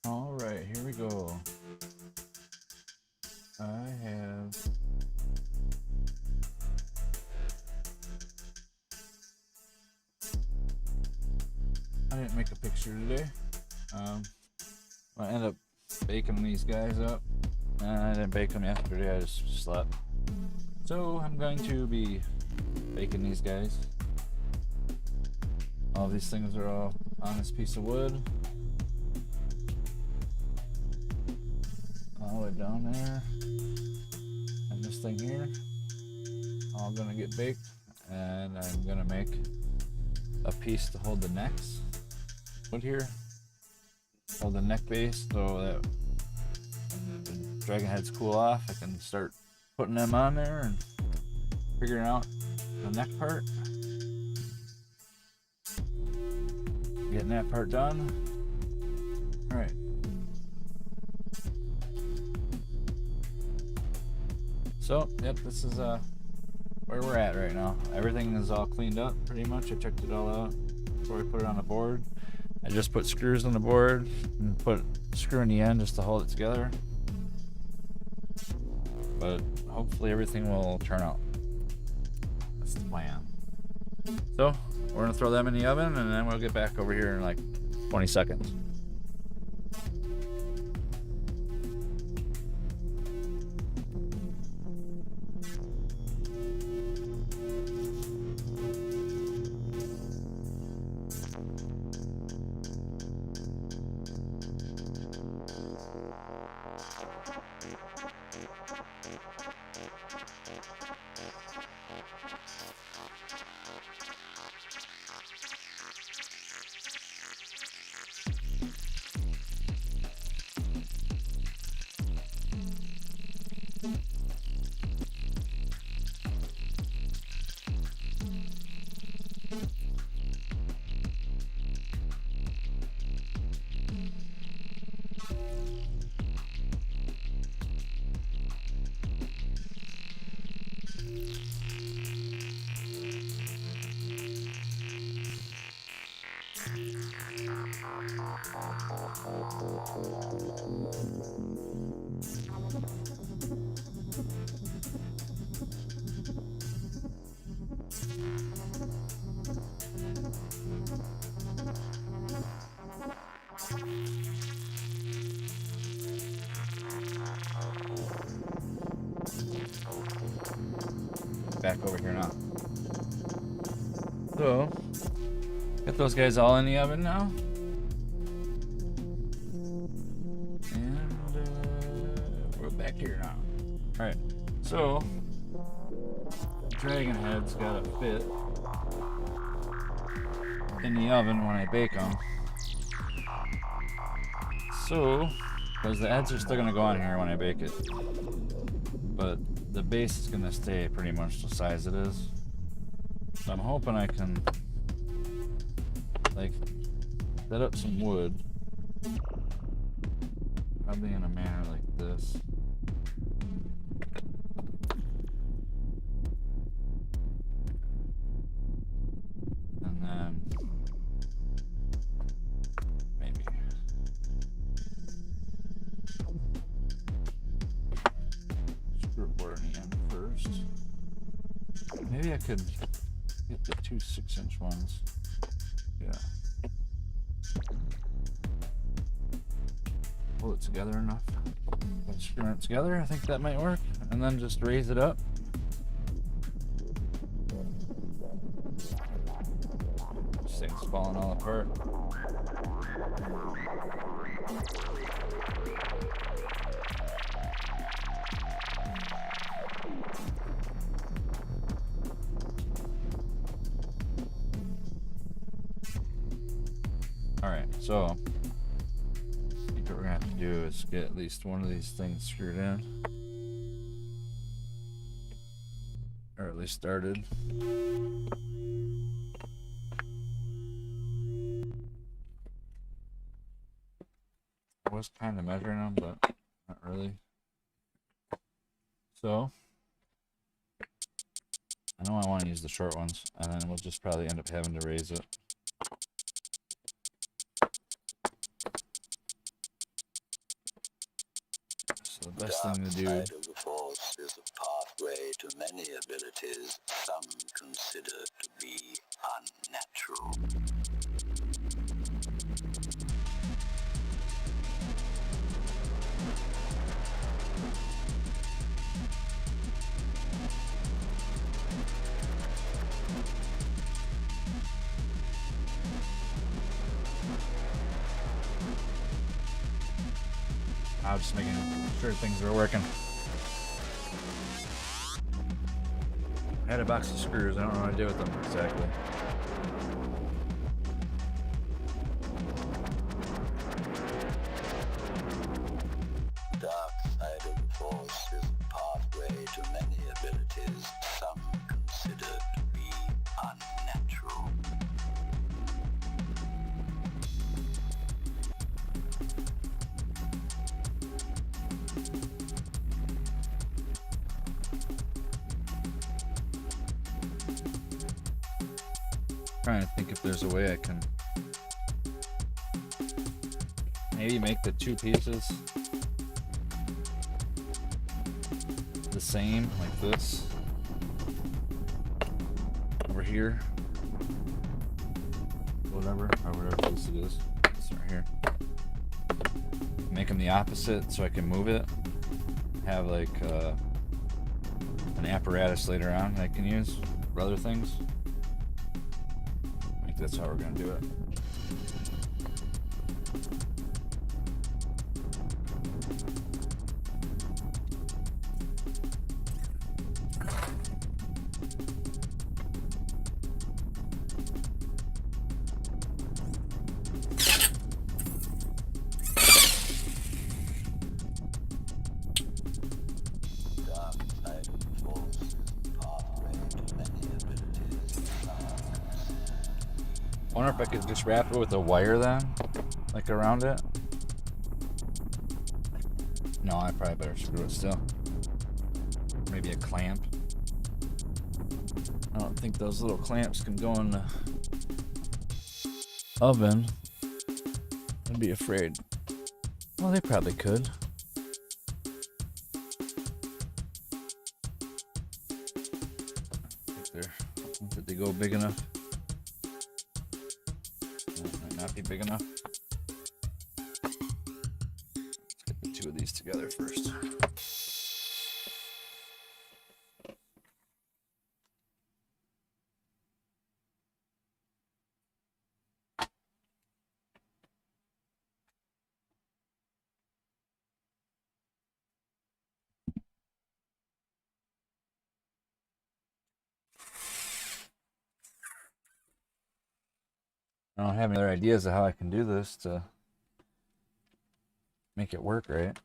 All right, here we go. I didn't make a picture today. I ended up baking these guys up. I didn't bake them yesterday, I just slept. So I'm going to be baking these guys. All these things are all on this piece of wood. All the way down there. And this thing here. All gonna get baked. And I'm gonna make a piece to hold the necks. Wood here. Hold the neck base so that when the dragon heads cool off, I can start putting them on there and figuring out the neck part. Getting that part done. Alright. So, yep, this is where we're at right now. Everything is all cleaned up pretty much. I checked it all out before I put it on the board. I just put screws on the board and put a screw in the end just to hold it together. But hopefully everything will turn out. That's the plan. So, we're gonna throw them in the oven and then we'll get back over here in like 20 seconds. Back over here now. So, got those guys all in the oven now. And we're back here now. Alright, so dragon heads gotta fit in the oven when I bake them. So, because the heads are still gonna go on here when I bake it, but the base is gonna stay pretty much the size it is. So I'm hoping I can like set up some wood, probably in a manner like this. And then maybe screw a board in the end first. Maybe I could get the two 6-inch ones. Yeah. Pull it together enough. Screw it together. I think that might work. And then just raise it up. This thing's falling all apart. So, I think what we're gonna have to do is get at least one of these things screwed in, or at least started. I was kind of measuring them, but not really. So, I know I want to use the short ones, and then we'll just probably end up having to raise it. So the best thing to do... Dark side of the Force is a pathway to many abilities some consider to be unnatural. I was just making sure things were working. I had a box of screws. I don't know what to do with them exactly. Dark side of the Force is a pathway to many abilities some consider to be unnatural. Trying to think if there's a way I can maybe make the two pieces the same, like this over here, whatever piece it is. This right here. Make them the opposite so I can move it. Have like an apparatus later on that I can use for other things. I think that's how we're gonna do it. I wonder if I could just wrap it with a wire then, like around it. No, I probably better screw it still. Maybe a clamp. I don't think those little clamps can go in the oven. I'd be afraid. Well, they probably could. Did they go big enough? Might not be big enough. Let's get the two of these together first. I don't have any other ideas of how I can do this to make it work right.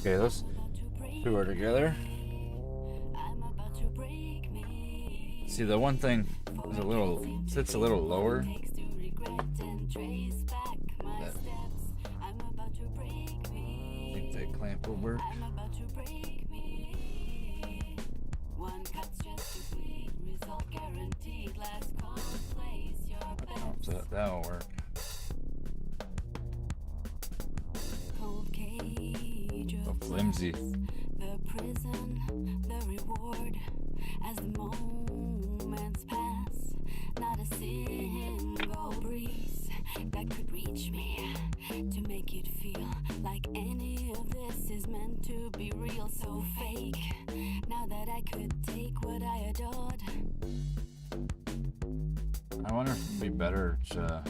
Okay, those two are together. See, the one thing is sits a little lower. I think that clamp will work. So that'll work. Flimsy. The prison, the reward, as the moments pass, not a single breeze that could reach me to make it feel like to be real, so fake. Now that I could take what I adored. I wonder if it'd be better to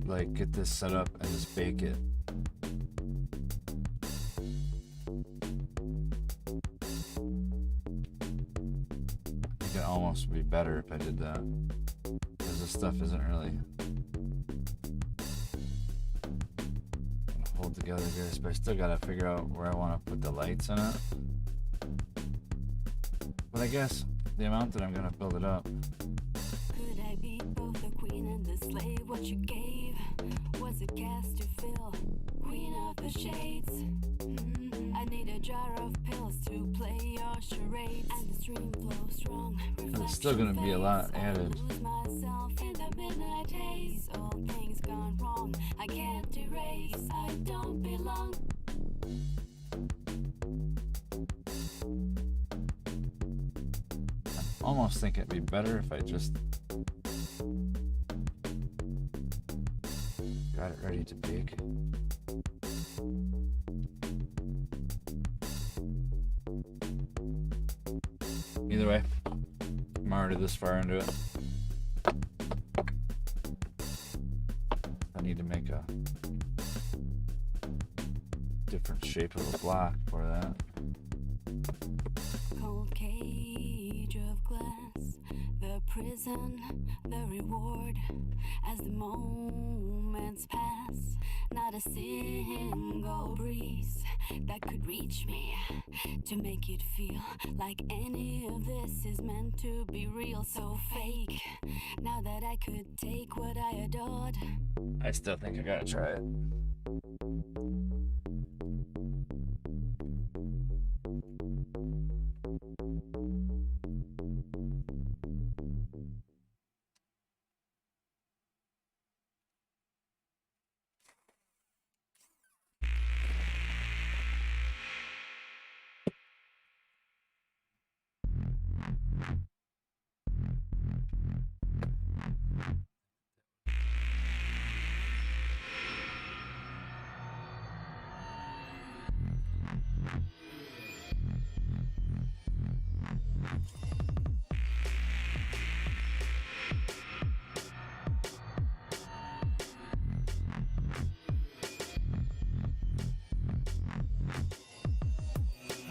like get this set up and just bake it. I think it almost would be better if I did that, because this stuff isn't really gonna hold together here. But I still gotta figure out where I want to put the lights in it. But I guess the amount that I'm gonna build it up. Could I be both the queen and the slave? What you gave was a cast to fill. Queen of the shades. I need a jar of pills to play your charades. And the stream flows strong. There's still gonna be a lot added. Lose myself in the midnight haze. All things gone wrong. I can't erase. I don't belong. Almost think it'd be better if I just got it ready to bake. Either way, I'm already this far into it. I need to make a different shape of a block for that. Cold cage of glass, the prison, the reward. As the moments pass, not a single breeze that could reach me to make it feel like any of this is meant to be real, so fake. Now that I could take what I adored. I still think I gotta try it.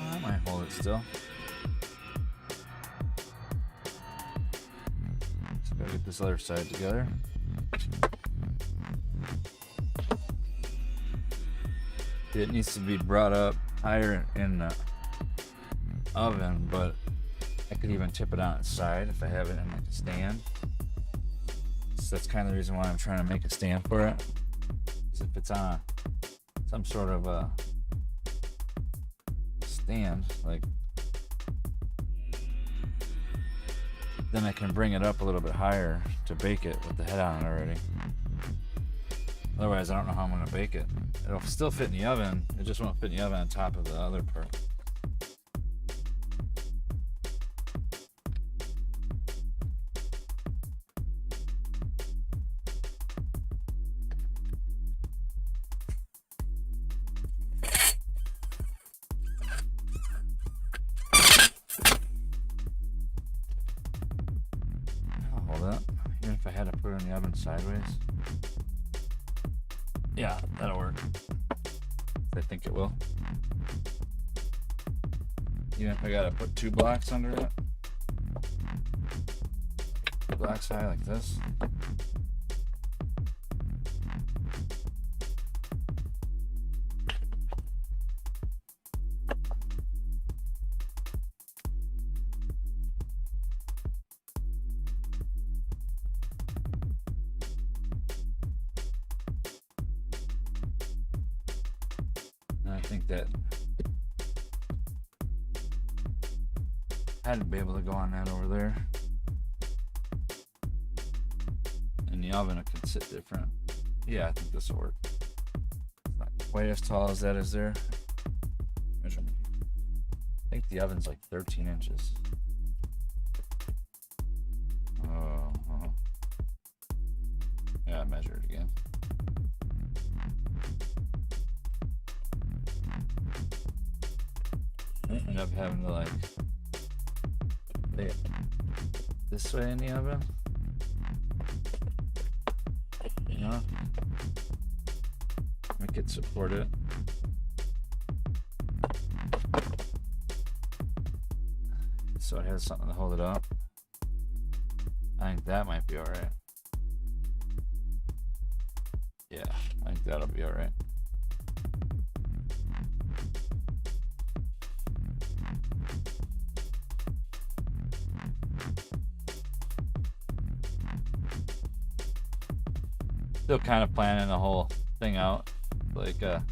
I might hold it still. Just gotta get this other side together. It needs to be brought up higher in the oven, but I could even tip it on its side if I have it in like a stand. So that's kind of the reason why I'm trying to make a stand for it. Is if it's on some sort of a stand, like, then I can bring it up a little bit higher to bake it with the head on it already. Otherwise, I don't know how I'm going to bake it. It'll still fit in the oven, it just won't fit in the oven on top of the other part. Hold up, even if I had to put it in the oven sideways. Yeah, that'll work. I think it will. Even if I gotta put 2 blocks under it. 2 blocks high like this. I think that had to be able to go on that over there. In the oven, it can sit different. Yeah, I think this will work. It's not quite as tall as that is there. Measurement. I think the oven's like 13 inches. Oh. Yeah, I measured it again. end up having to like lay it this way in the oven. You know? Make it support it. So it has something to hold it up. I think that might be alright. Yeah, I think that'll be alright. Still kind of planning the whole thing out, like a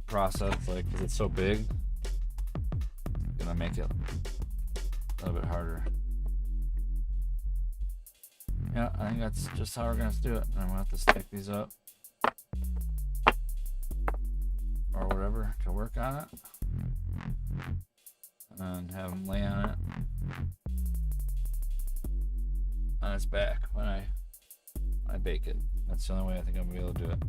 process, like, because it's so big, it's gonna make it a little bit harder. Yeah, I think that's just how we're gonna do it. I'm gonna have to stack these up or whatever to work on it, and have them lay on it on its back when I bake it. That's the only way I think I'm gonna be able to do it.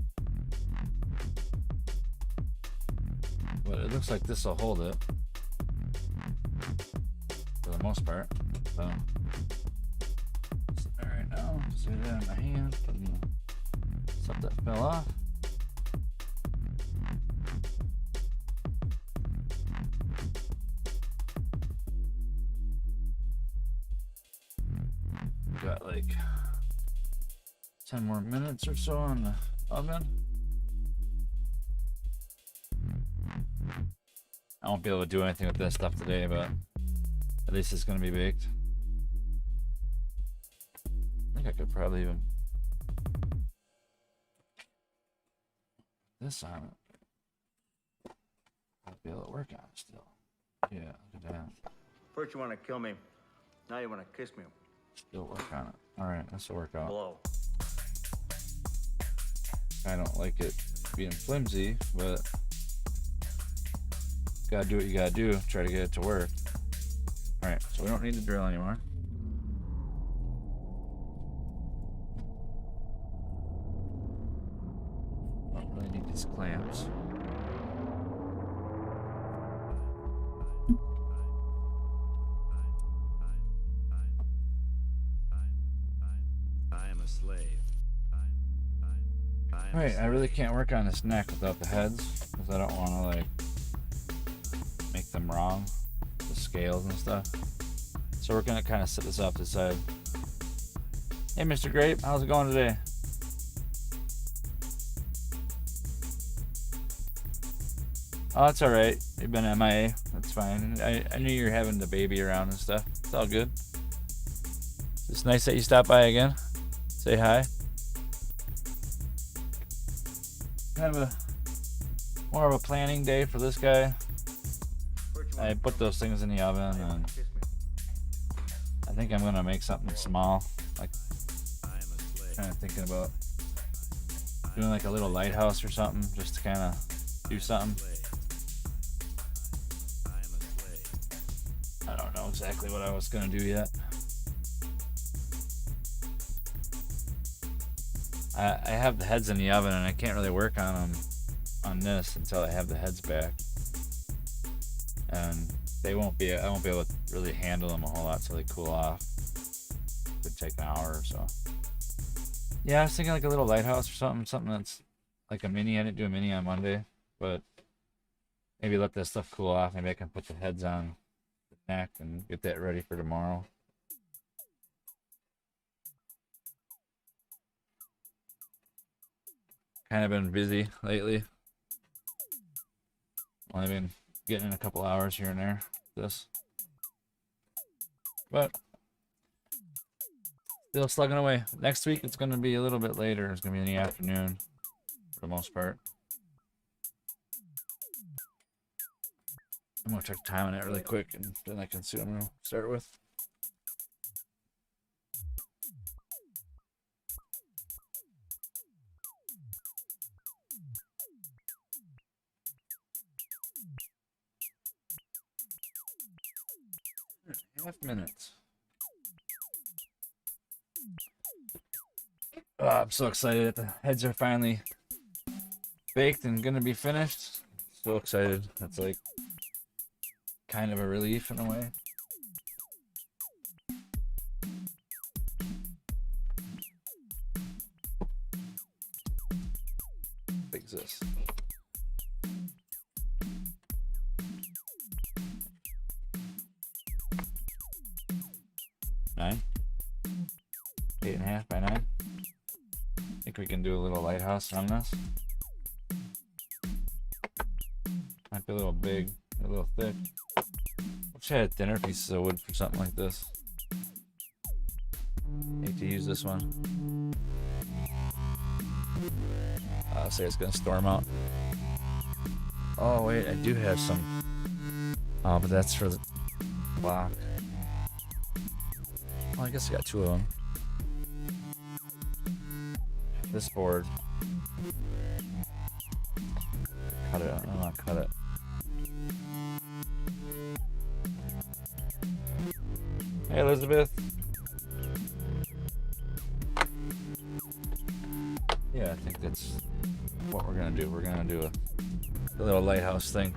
But it looks like this will hold it for the most part. So right now, just get it in my hand, putting the stuff that fell off. Got like 10 more minutes or so on the oven. I won't be able to do anything with this stuff today, but at least it's going to be baked. I think I could probably even put this on it. I'll be able to work on it still. Yeah, look at that. First you want to kill me, now you want to kiss me. Still work on it. Alright, this will work out. Blow. I don't like it being flimsy, but gotta do what you gotta do. Try to get it to work. Alright, so we don't need the drill anymore. Don't really need these clamps. I am a slave. Alright, I really can't work on this neck without the heads, because I don't want to like make them wrong, the scales and stuff. So we're gonna kind of set this off to the side. Hey Mr. Grape, how's it going today? Oh, it's alright. You've been MIA. That's fine. I knew you were having the baby around and stuff. It's all good. It's nice that you stopped by again. Say hi. Kind of more of a planning day for this guy. I put those things in the oven, and I think I'm gonna make something small. Like, kind of thinking about doing like a little lighthouse or something, just to kind of do something. I don't know exactly what I was gonna do yet. I have the heads in the oven, and I can't really work on them on this until I have the heads back, and I won't be able to really handle them a whole lot till they cool off. Could take an hour or so. Yeah, I was thinking like a little lighthouse or something that's like a mini. I didn't do a mini on Monday, but maybe let that stuff cool off. Maybe I can put the heads on the neck and get that ready for tomorrow. Kind of been busy lately. Only been getting in a couple hours here and there. This, but still slugging away. Next week it's going to be a little bit later. It's going to be in the afternoon for the most part. I'm going to check time on it really quick, and then I can see what I'm going to start with. Half minutes. Oh, I'm so excited that the heads are finally baked and gonna be finished. So excited. That's like kind of a relief in a way. What big's this? 9? 8.5 by 9. Think we can do a little lighthouse on this. Might be a little big, a little thick. Wish I had thinner pieces of wood for something like this. Hate to use this one. Say it's gonna storm out. Oh wait, I do have some. Oh, but that's for the block. Well, I guess I got 2 of them. This board. Cut it. I'm gonna cut it. Hey, Elizabeth. Yeah, I think that's what we're gonna do. We're gonna do a little lighthouse thing.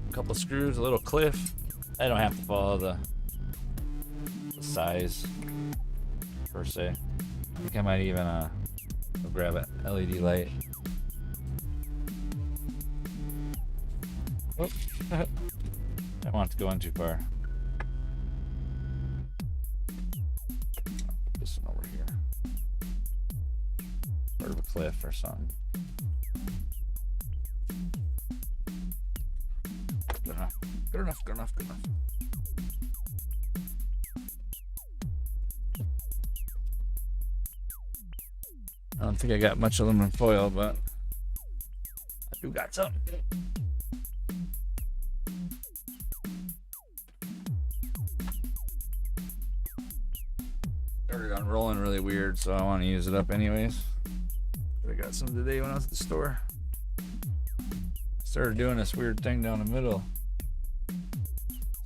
A couple screws, a little cliff. I don't have to follow the size per se. I think I might even grab an LED light. Oh, I don't want it to go in too far. Put this one over here. Sort of a cliff or something. Good enough. Good enough. Good enough. Good enough. I don't think I got much aluminum foil, but I do got some. Started unrolling really weird, so I want to use it up anyways. I got some today when I was at the store. Started doing this weird thing down the middle.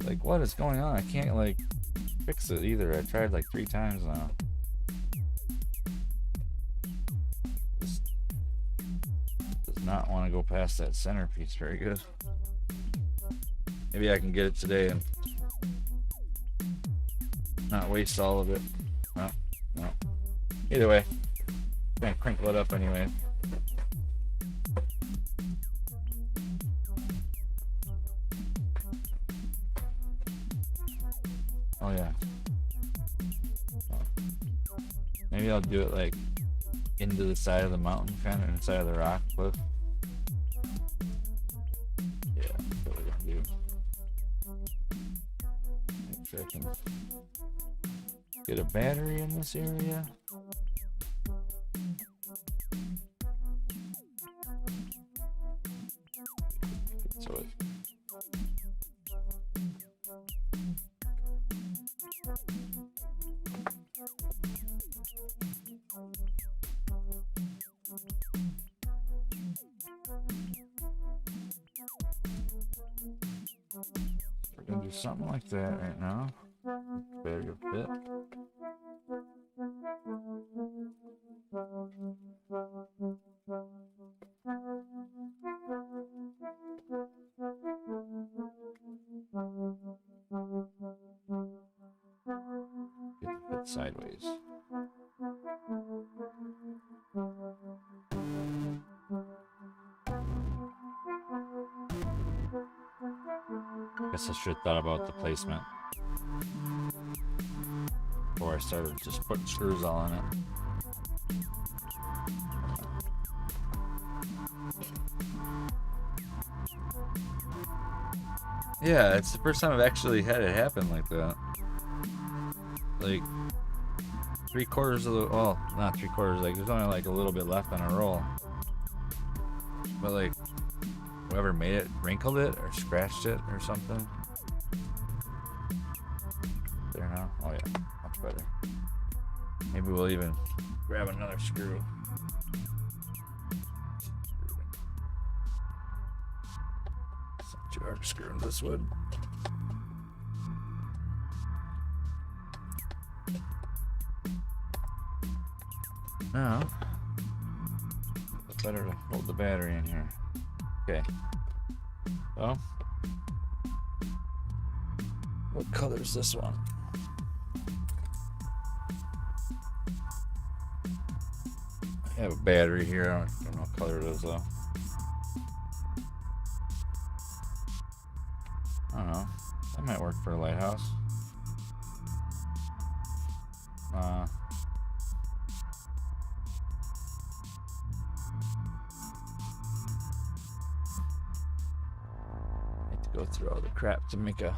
Like, what is going on? I can't like fix it either. I tried like 3 times now. Not want to go past that centerpiece very good. Maybe I can get it today and not waste all of it. No. Either way, I'm gonna crinkle it up anyway. Oh yeah. Maybe I'll do it like into the side of the mountain, kind of inside of the rock cliff. Yeah, that's what we're gonna do. Make sure I can get a battery in this area. So it we're gonna do something like that right now. Better fit. Get the fit sideways. Guess I should have thought about the placement before I started just putting screws all in it. Yeah, it's the first time I've actually had it happen like that. Like 3/4 of the, well, not 3/4, like there's only like a little bit left on a roll. But like whoever made it wrinkled it or scratched it or something. There now. Oh yeah, much better. Maybe we'll even grab another screw. It's not too hard to screw into this wood. Now, better to hold the battery in here. Okay. So, what color is this one? I have a battery here. I don't know what color it is though. I don't know. That might work for a lighthouse. I have to go through all the crap to make a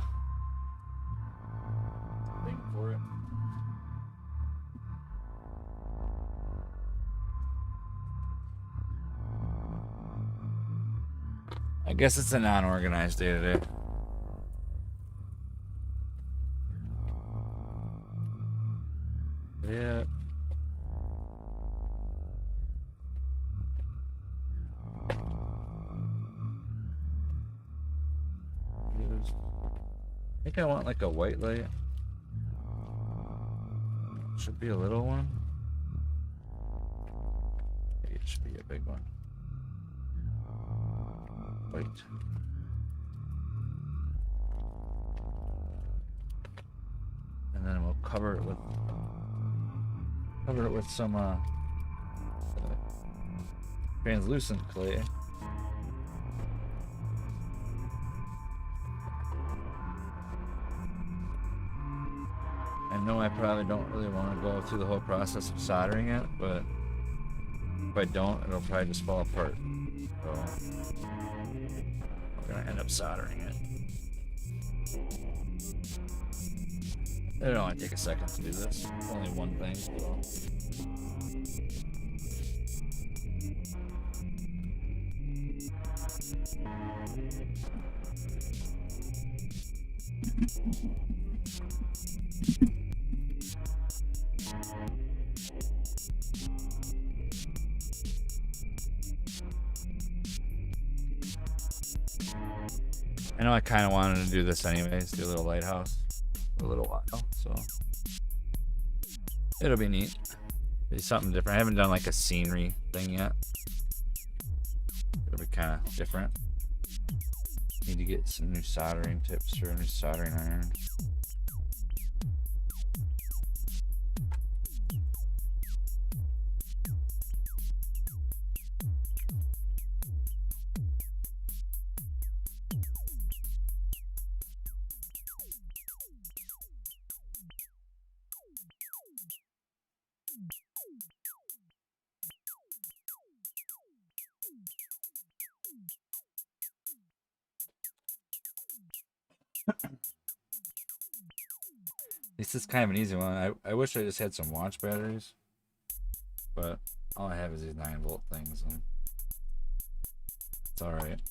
thing for it. I guess it's a non-organized day today. Yeah. I think I want like a white light. Should be a little one. Maybe it should be a big one. White. And then we'll cover it with some translucent clay. I know I probably don't really want to go through the whole process of soldering it, but if I don't, it'll probably just fall apart. So we're gonna end up soldering it. It'll only take a second to do this. It's only one thing. So. I know I kind of wanted to do this anyways, do a little lighthouse for a little while, so it'll be neat. It'll be something different. I haven't done like a scenery thing yet. It'll be kind of different. Need to get some new soldering tips or a new soldering iron. This is kind of an easy one. I wish I just had some watch batteries, but all I have is these 9-volt things, and it's all right.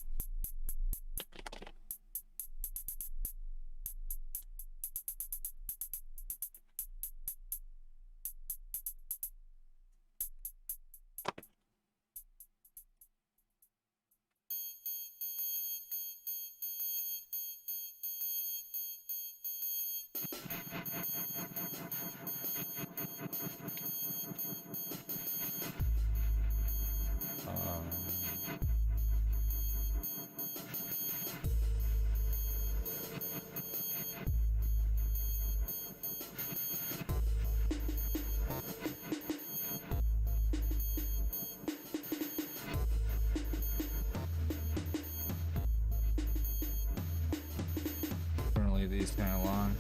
These kind of long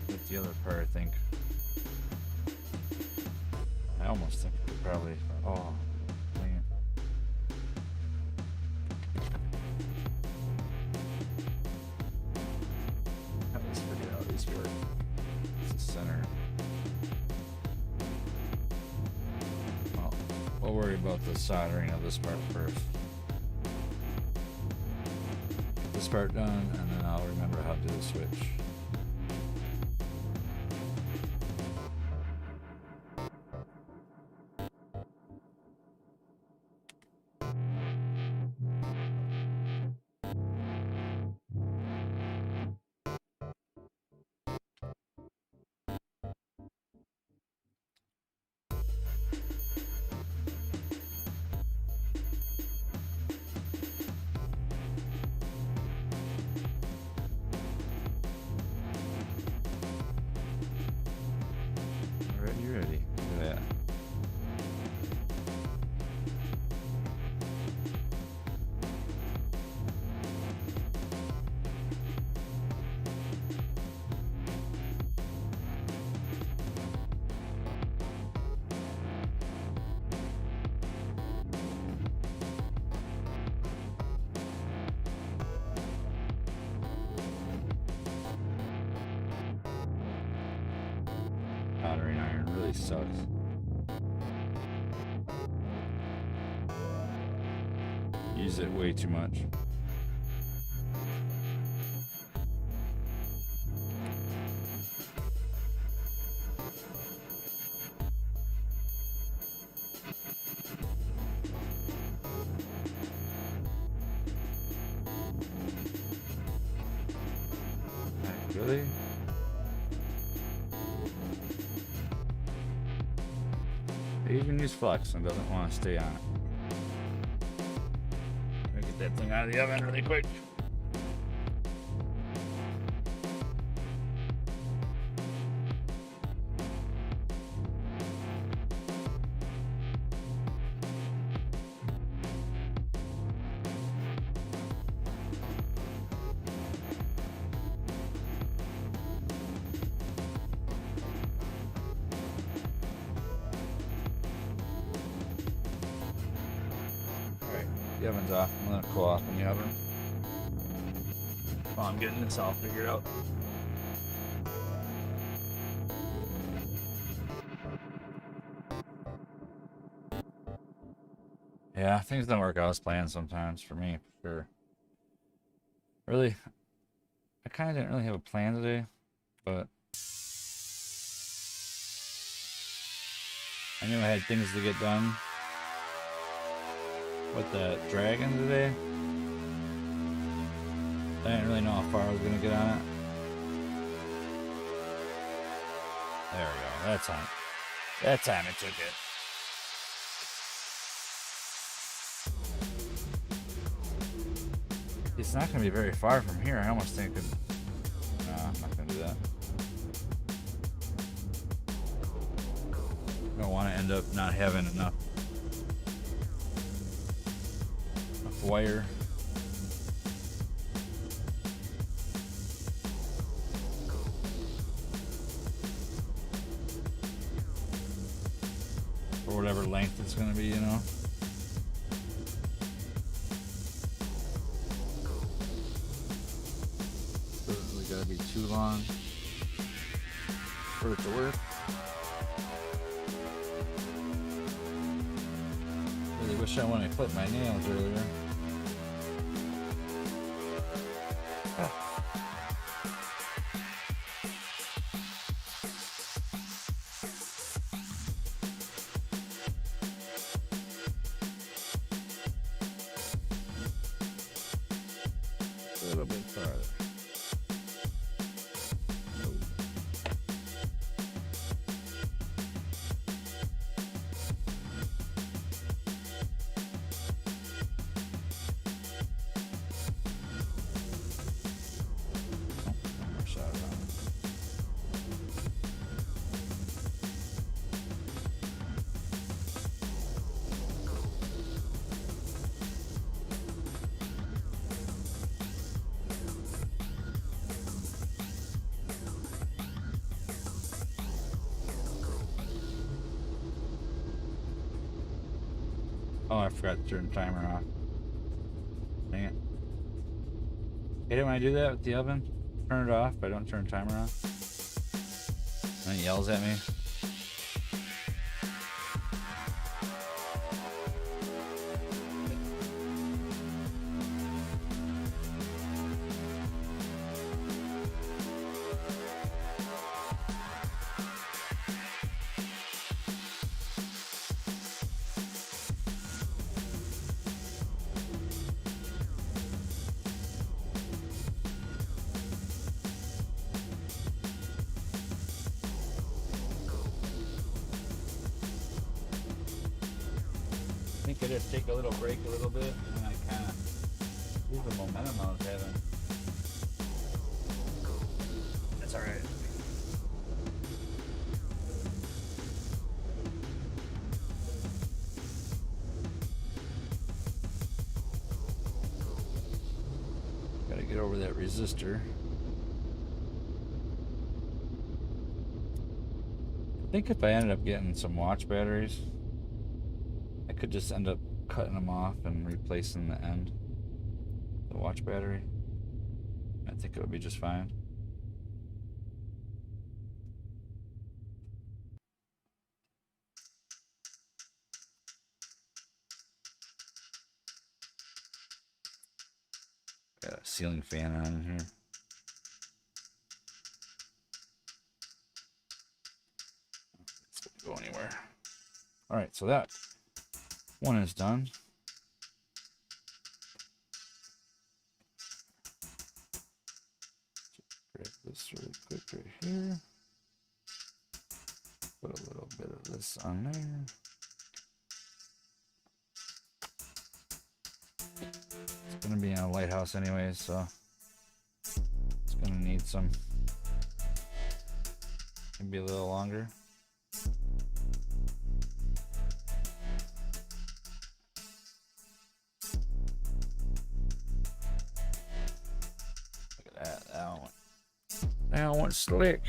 with the other part. I think I almost think we probably man. I always forget how these work. It's the center. Well, we'll worry about the soldering of this part first. Get this part done, and then I'll remember how to do the switch. really sucks. Use it way too much. Really? It even use flux and doesn't want to stay on it. Let me get that thing out of the oven really quick. The oven's off. I'm gonna cool off in the oven while I'm getting this all figured out. Yeah, things don't work out as planned sometimes for me, for sure. Really, I kind of didn't really have a plan today, but I knew I had things to get done with the dragon today. I didn't really know how far I was gonna get on it. There we go. That time it took it. It's not gonna be very far from here. I almost think it. No, I'm not gonna do that. I don't want to end up not having enough wire. For whatever length it's gonna be, you know. Doesn't really gotta be too long for it to work. Really wish I wouldn't have clipped my nails earlier. A little bit farther. Oh, I forgot to turn the timer off. Dang it. Hate it when I do that with the oven. Turn it off, but I don't turn the timer off. And it yells at me. I think I just take a little break a little bit, and then I kind of lose the momentum I was having. That's all right. Gotta get over that resistor. I think if I ended up getting some watch batteries, I could just end up cutting them off and replacing the end, the watch battery. I think it would be just fine. Got a ceiling fan on in here. It's not go anywhere. All right, so that one is done. Grab this really quick right here. Put a little bit of this on there. It's gonna be in a lighthouse anyway, so it's gonna need some, maybe a little longer. Look at that, that one slick.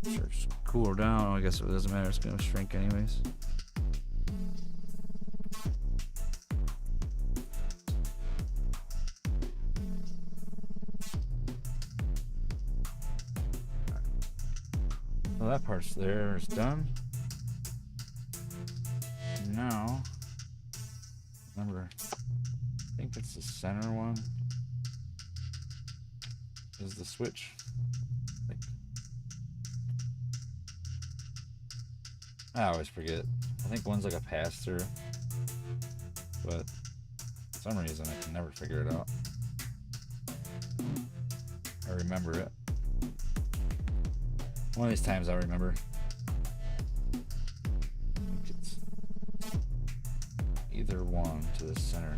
Starts to cool down. I guess it doesn't matter. It's gonna shrink anyways. Well, that part's there. It's done. Now, remember, I think it's the center one is the switch. I always forget. I think one's like a pass-through, but for some reason I can never figure it out. I remember it. One of these times I'll remember. I think it's either one to the center.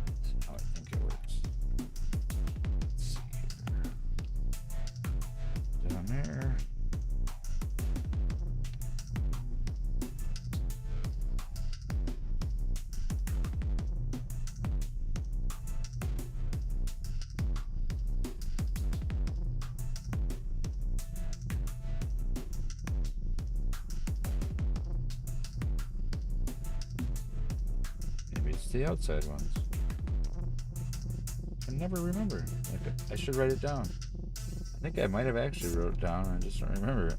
That's how I think it works. Let's see here. Down there. Maybe it's the outside ones. I never remember. Like, I should write it down. I think I might have actually wrote it down. I just don't remember it.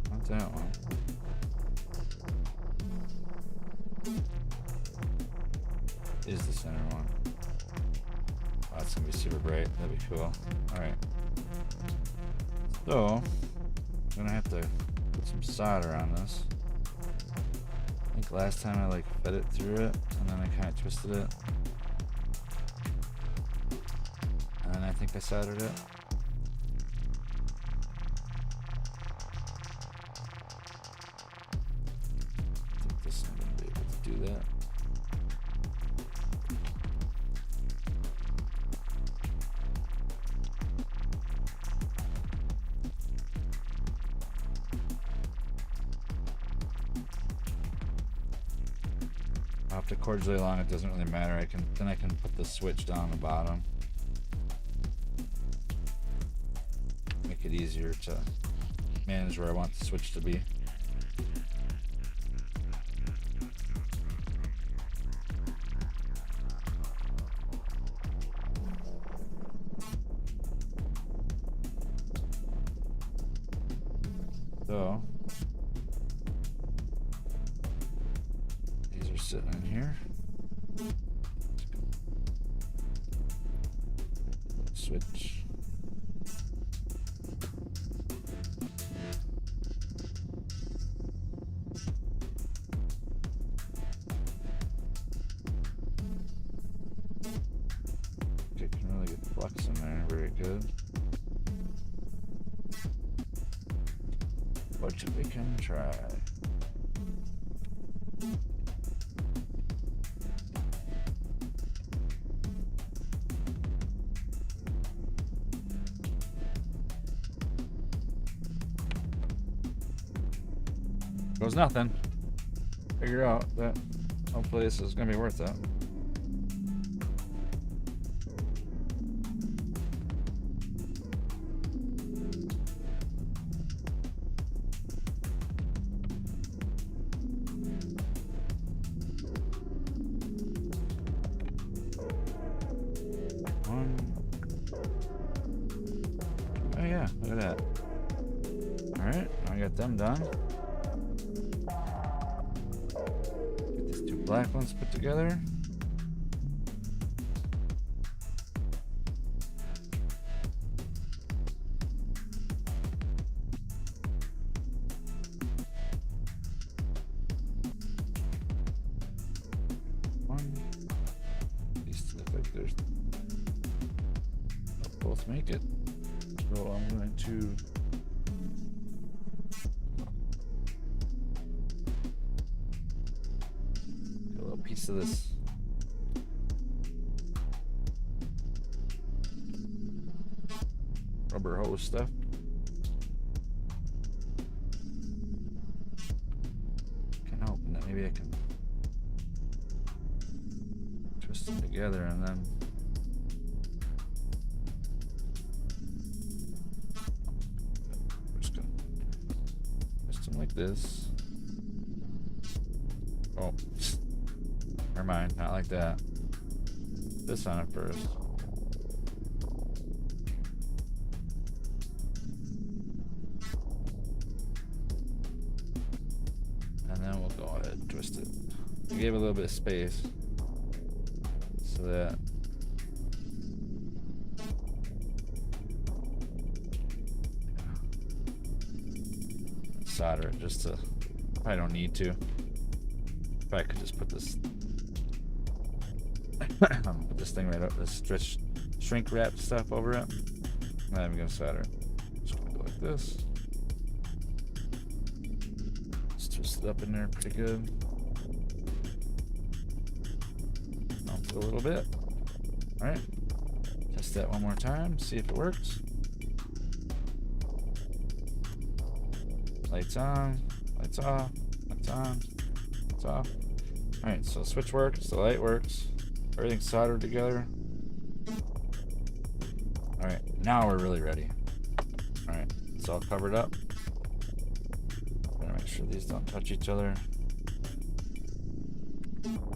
Not that one. Is the center one. Oh, that's gonna be super bright. That'd be cool. Alright. So, I'm gonna have to put some solder on this. I think last time I like fed it through it, and then I kind of twisted it. And then I think I soldered it. I think this is gonna be able to do that. I'll have to cord really long, it doesn't really matter. I can put the switch down the bottom. Make it easier to manage where I want the switch to be. So these are sitting in here. Switch. Okay, can really get flux in there. Very good. But we can try. Goes nothing. Figure out that Hopefully this is gonna be worth it. Oh yeah, look at that. Alright, I got them done. Get these two black ones put together. One. These two look like there's both make it. So I'm going to get a little piece of this rubber hose stuff. Can't open it. Maybe I can twist them together and then like this. Oh, never mind, not like that. This on it first. And then we'll go ahead and twist it. We gave it a little bit of space so that solder it just to, I don't need to. If I could just put this put this thing right up, this shrink wrap stuff over it. And I'm gonna solder it. Just gonna go like this. Just twist it up in there pretty good. Mount it a little bit. Alright. Test that one more time, see if it works. Lights on, lights off, lights on, lights off. Alright, so the switch works, the light works, everything's soldered together. Alright, now we're really ready. Alright, it's all covered up. Gotta make sure these don't touch each other. I'm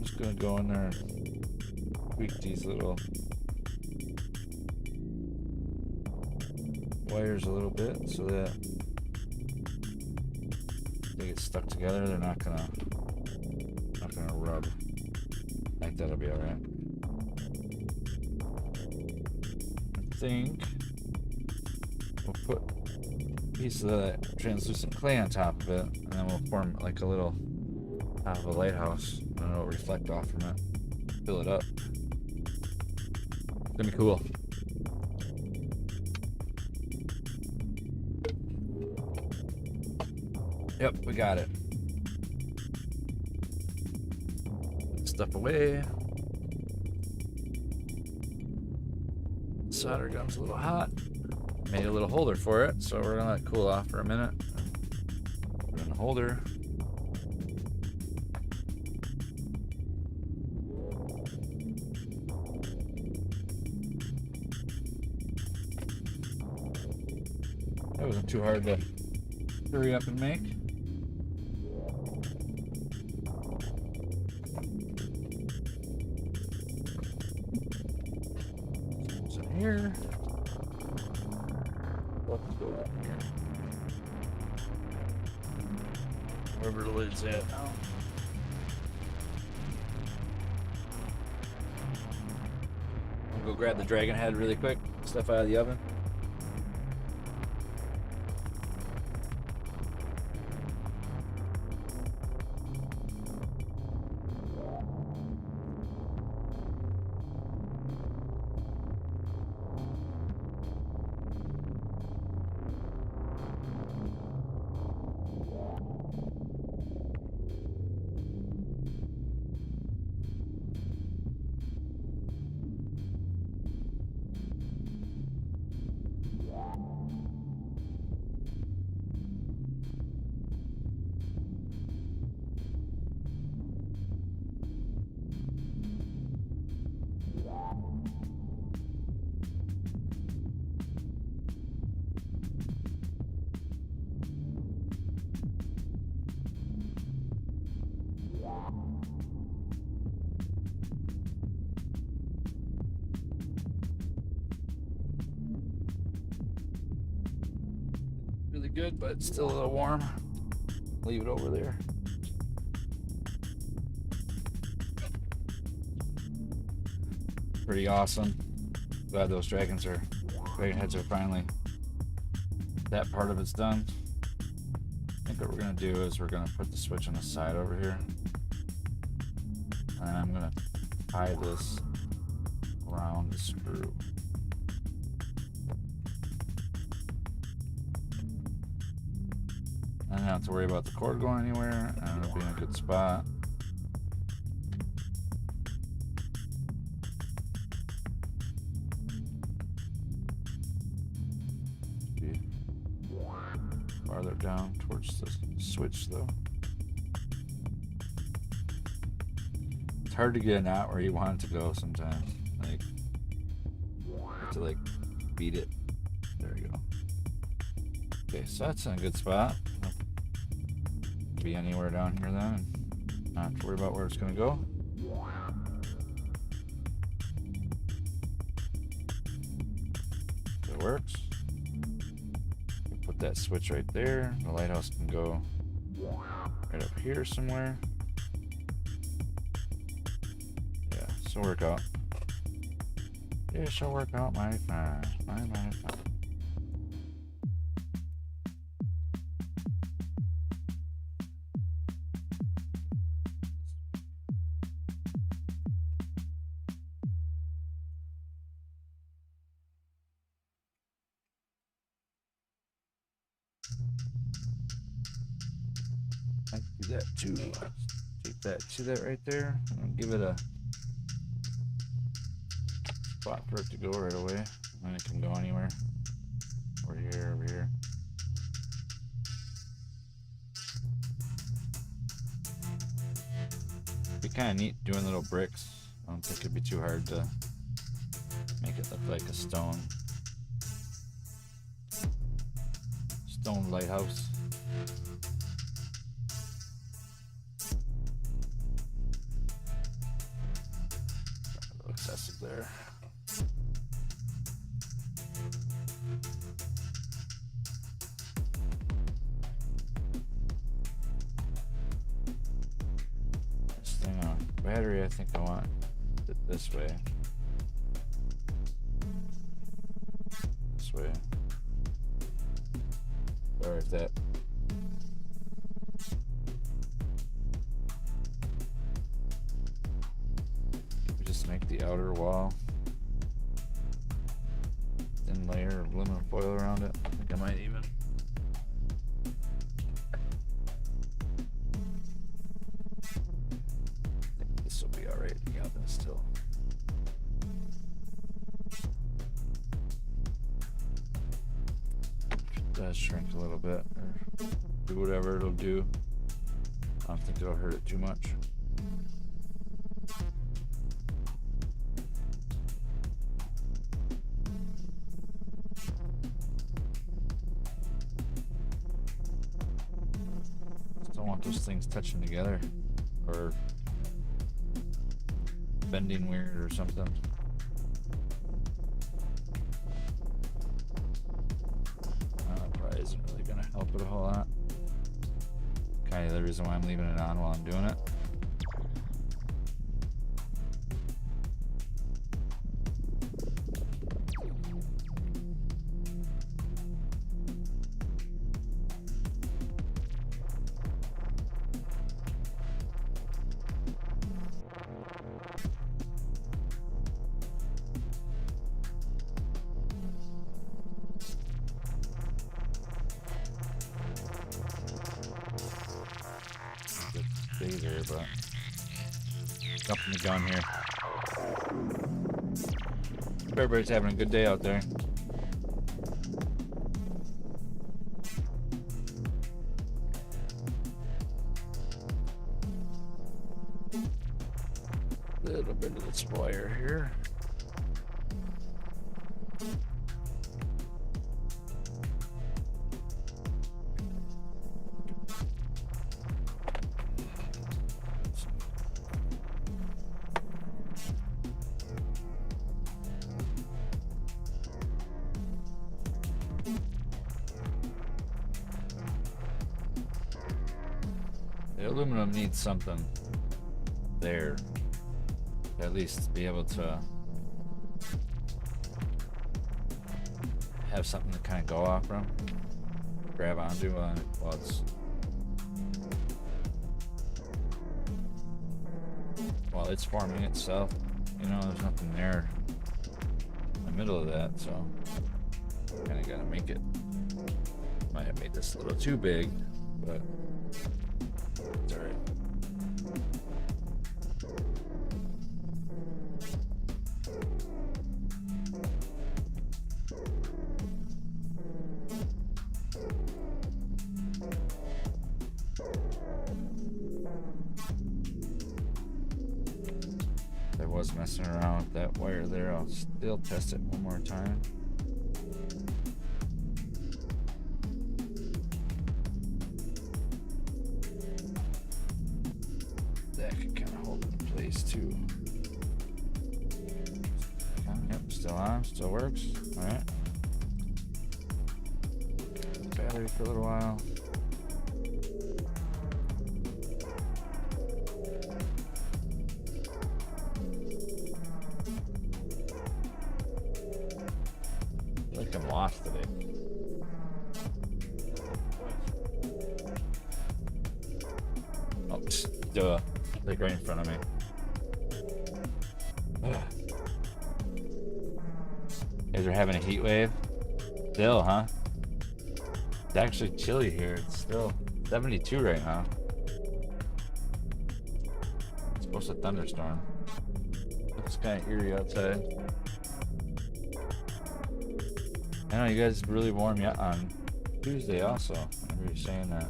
just gonna go in there and tweak these little wires a little bit so that they get stuck together. They're not gonna rub. I think that'll be all right. I think we'll put a piece of that translucent clay on top of it, and then we'll form like a little top of a lighthouse, and it'll reflect off from it, fill it up. It's gonna be cool. Yep, we got it. Put stuff away. Solder gun's a little hot. Made a little holder for it, so we're gonna let it cool off for a minute. Put it in the holder. That wasn't too hard to hurry up and make. Here. Let's go in here. Wherever the lid's at now. I'll go grab the dragon head really quick. Stuff out of the oven. good, but it's still a little warm. Leave it over there. Pretty awesome. Glad those dragon heads are finally, that part of it's done. I think what we're gonna do is we're gonna put the switch on the side over here. And I'm gonna tie this around the screw. I don't have to worry about the cord going anywhere, and it'll be in a good spot. Be farther down towards the switch though. It's hard to get a knot where you want it to go sometimes. Like, you have to like beat it. There you go. Okay, so that's in a good spot. Be anywhere down here then, and not have to worry about where it's going to go. So it works. Put that switch right there. The lighthouse can go right up here somewhere. Yeah, this will work out. It shall work out mighty fine. Mighty fine. I can do that too. Take that, see that right there? And give it a spot for it to go right away. And it can go anywhere. Over here, over here. It'd be kind of neat doing little bricks. I don't think it'd be too hard to make it look like a stone lighthouse. A little excessive there. This thing on battery, I think I want it this way. This way. Sorry if that. We just make the outer wall thin layer of aluminum foil around it. I think I might even. I think this will be alright. Yeah, then still. Does shrink a little bit, or do whatever it'll do. I don't think it'll hurt it too much. Just don't want those things touching together or bending weird or something. Isn't really gonna help it a whole lot. Kind of the reason why I'm leaving it on while I'm doing it. There, but jumping the gun here. Hope everybody's having a good day out there. Little bit of the spoiler here. The aluminum needs something there to at least be able to have something to kind of go off from, grab onto while it's forming itself. You know, there's nothing there in the middle of that, so kind of gotta make it. Might have made this a little too big, but it's alright. I was messing around with that wire there. I'll still test it one more time. That can kind of hold it in place too. Yep, still on, still works. All right. Battery for a little while. I feel like I'm lost today. Oh, duh. Like right in front of me. Ugh. You guys are having a heat wave? Still, huh? It's actually chilly here. It's still 72 right now. It's supposed to thunderstorm. It's kind of eerie outside. I know you guys really warm yet on Tuesday also. I remember you saying that.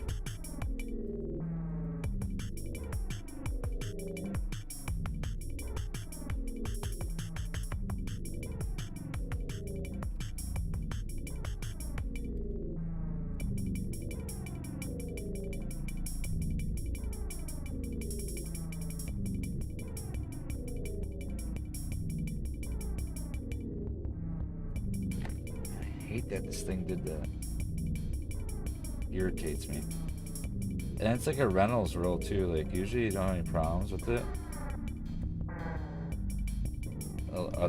I hate that this thing did that. Irritates me. And it's like a Reynolds roll too. Like usually you don't have any problems with it.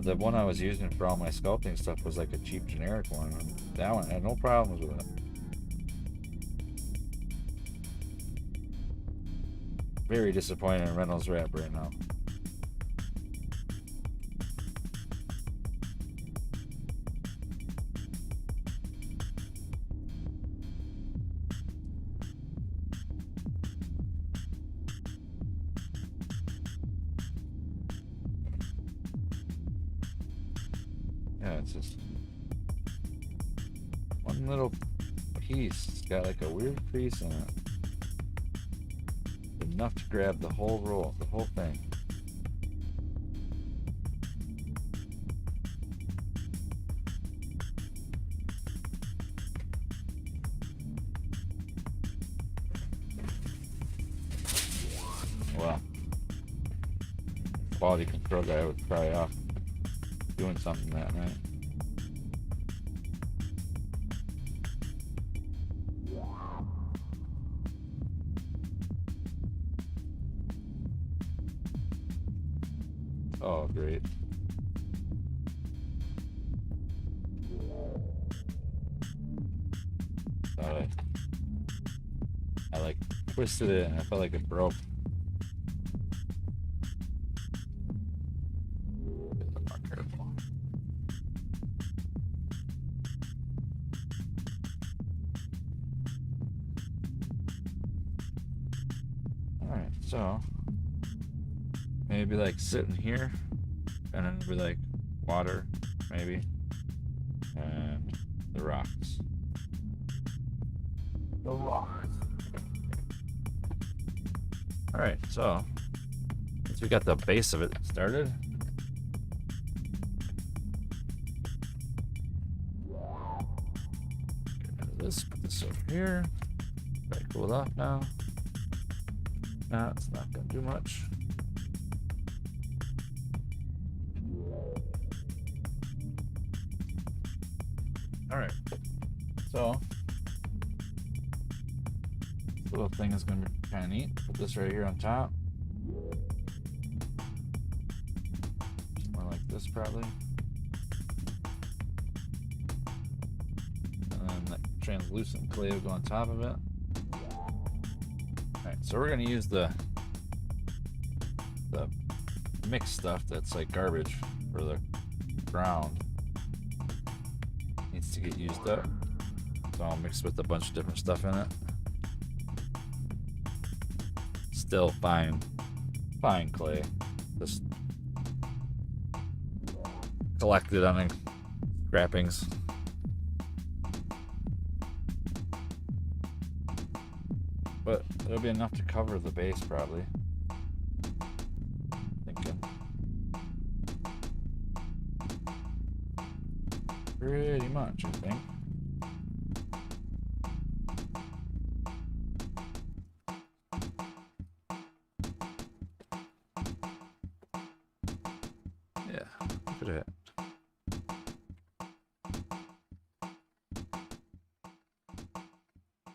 The one I was using for all my sculpting stuff was like a cheap generic one. That one I had no problems with it. Very disappointed in Reynolds wrap right now. Yeah, it's just one little piece. It's got like a weird crease in it. Enough to grab the whole roll, the whole thing. Well, quality control guy was probably off doing something that night. Oh, great. I like twisted it and I felt like it broke. Get a little more careful. Alright, so maybe like sitting here and then be like water, maybe, and the rocks. The rocks. Alright, so once we got the base of it started, get rid of this, put this over here. Probably cool off now. Nah, it's not gonna do much. Alright, so little thing is going to be kind of neat. Put this right here on top. More like this probably. And then that translucent clay will go on top of it. Alright, so we're going to use the mixed stuff that's like garbage for the ground. Needs to get used up. So I'll mix with a bunch of different stuff in it. Still fine clay. Just collected on the scrappings. But it'll be enough to cover the base probably. Thinking. Pretty much, I think. Yeah, look at it.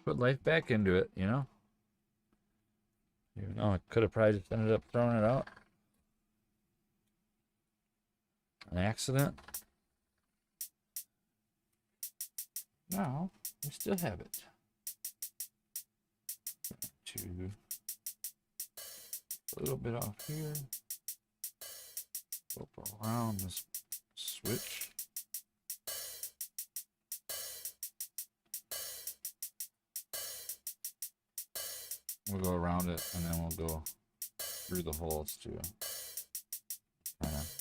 Put life back into it, you know? Even though I could have probably just ended up throwing it out. An accident. Now, we still have it. To a little bit off here. Go around this switch. We'll go around it and then we'll go through the holes too. Kind of.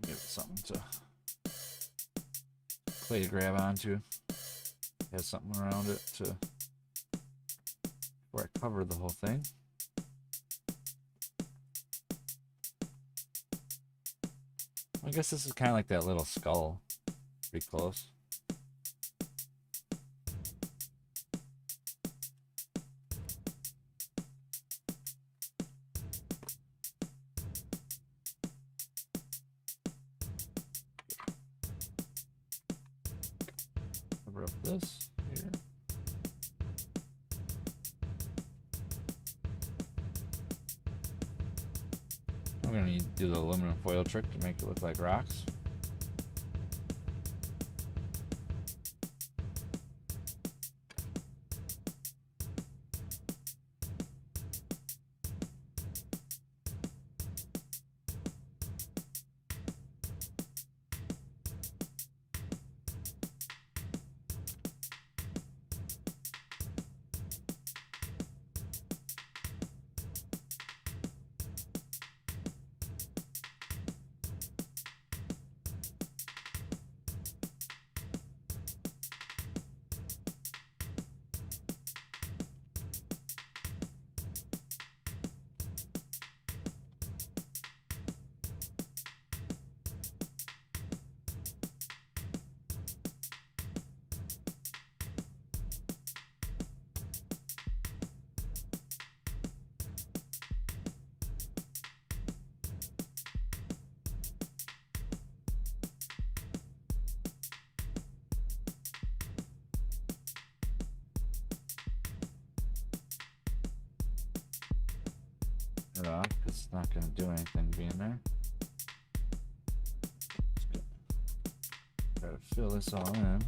Give it something to clay to grab onto. Has something around it to where I cover the whole thing. I guess this is kind of like that little skull. Pretty close. Cover up this here. I'm going to need to do the aluminum foil trick to make it look like rocks. It off because it's not going to do anything being there. Try to fill this all in.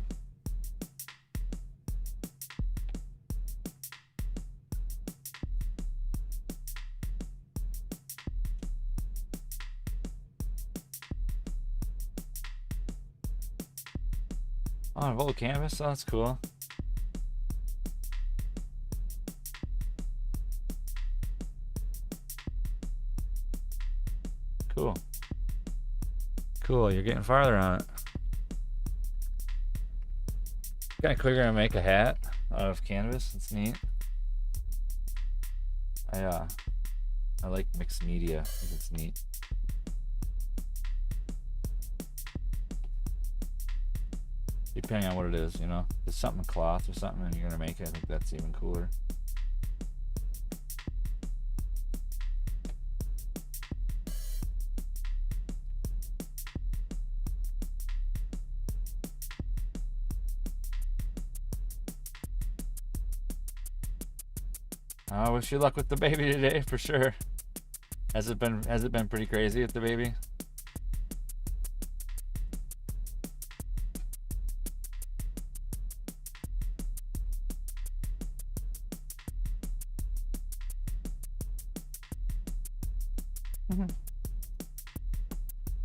Oh, a old canvas? Oh, that's cool. Cool. Cool, you're getting farther on it. Kind of quicker to make a hat out of canvas. It's neat. I like mixed media. I think it's neat. Depending on what it is, you know. If it's something cloth or something and you're gonna make it, I think that's even cooler. I wish you luck with the baby today for sure. Has it been pretty crazy with the baby?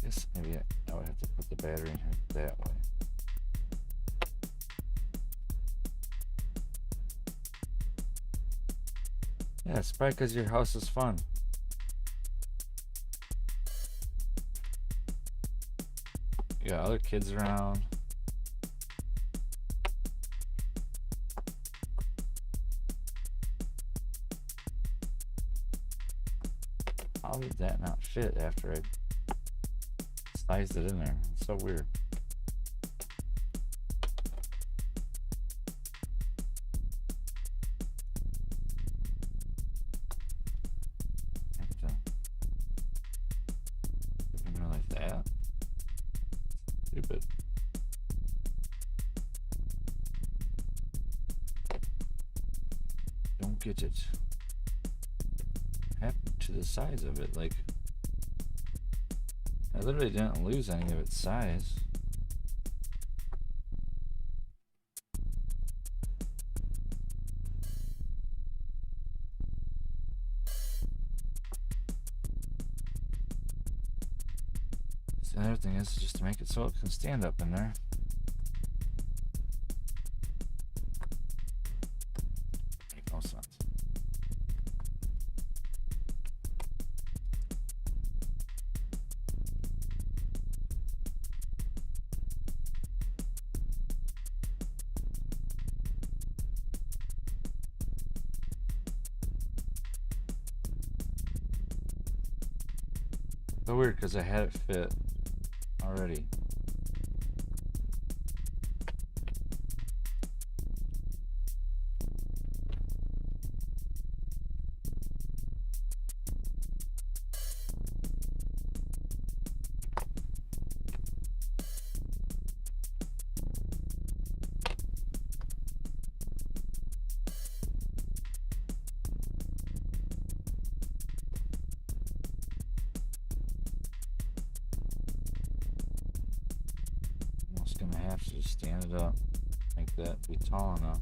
Guess maybe I would have to put the battery in here that way. Yeah, it's probably because your house is fun. You got other kids around. How did that not fit after I sized it in there? It's so weird. Like that. Stupid. Don't get it. Happened to the size of it, like I literally didn't lose any of its size. So the other thing is just to make it so it can stand up in there. Make no sense. So weird because I had it fit already. Gonna have to just stand it up, make that be tall enough.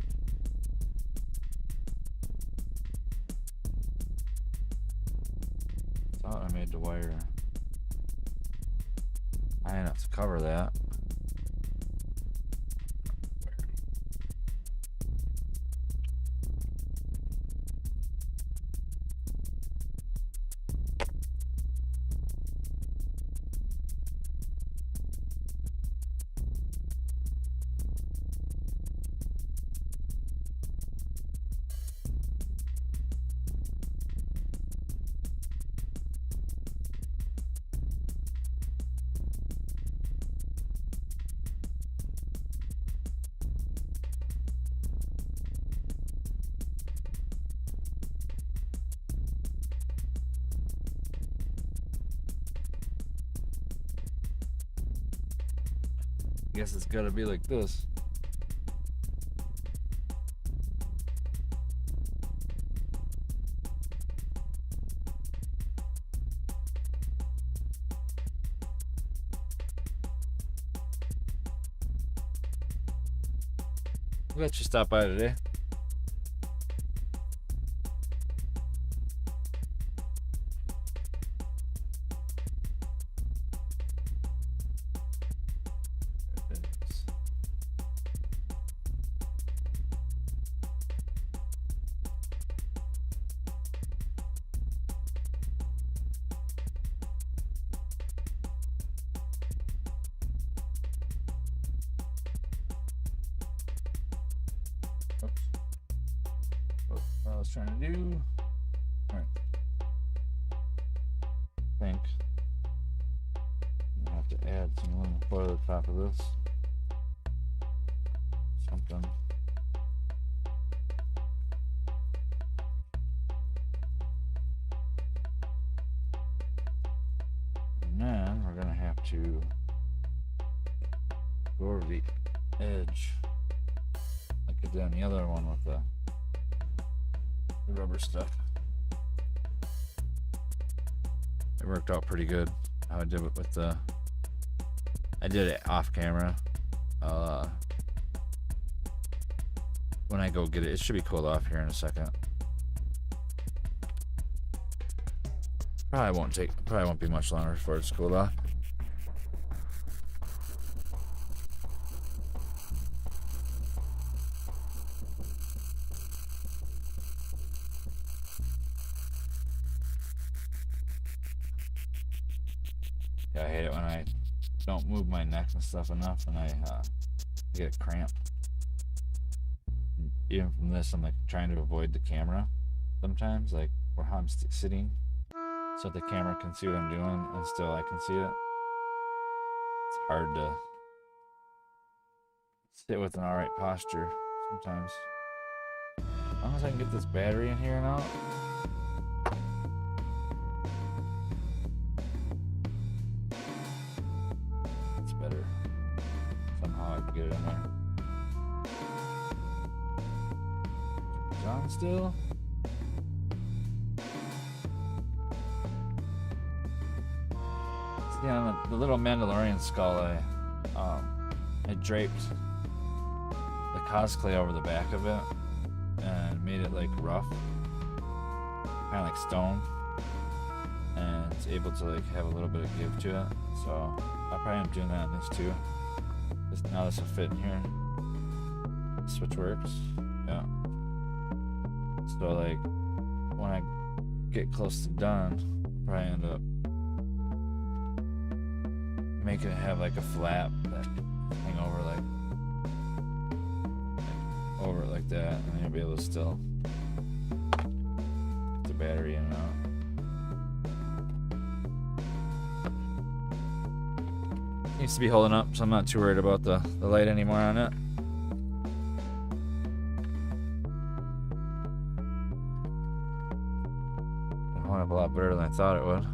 Thought I made the wire high enough to cover that. Guess it's gotta be like this. We'll let you stop by today. Oops. What I was trying to do. Alright. I think I'm gonna have to add some aluminum foil to the top of this. Something. And then we're gonna have to go over the edge like I did on the other one with the the rubber stuff. It worked out pretty good. How I did it with the. I did it off camera. When I go get it, it should be cooled off here in a second. Probably won't be much longer before it's cooled off. Yeah, I hate it when I don't move my neck and stuff enough, and I get a cramp. Even from this, I'm like trying to avoid the camera sometimes, like where I'm sitting, so the camera can see what I'm doing and still I can see it. It's hard to sit with an alright posture sometimes. As long as I can get this battery in here and out. It's better. Somehow I can get it in there. It's on still. See, on the little Mandalorian skull, I draped the cosplay over the back of it and made it like rough, kind of like stone, and it's able to like have a little bit of give to it. So I'll probably end up doing that on this too. Now this will fit in here. The switch works. Yeah. So like when I get close to done, I'll probably end up making it have like a flap that hang over like over it like that, and then you'll be able to still get the battery in and out. Needs to be holding up, so I'm not too worried about the light anymore on it. It went up a lot better than I thought it would.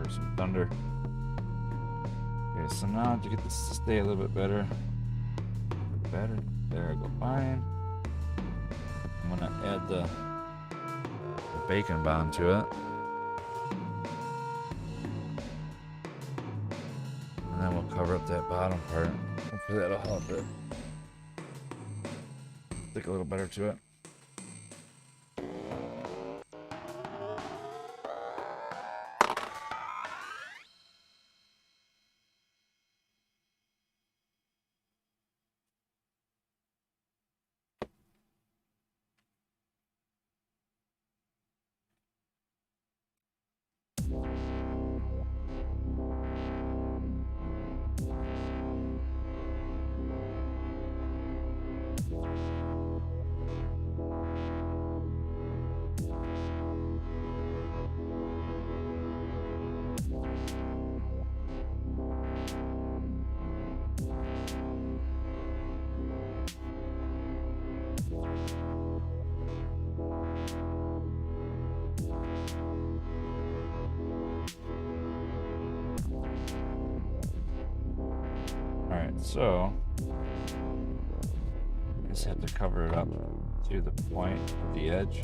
Some thunder. Okay, so now to get this to stay a little bit better, there I go, fine. I'm gonna add the bacon bond to it, and then we'll cover up that bottom part. Hopefully that'll help it stick a little better to it. So, I just have to cover it up to the point of the edge.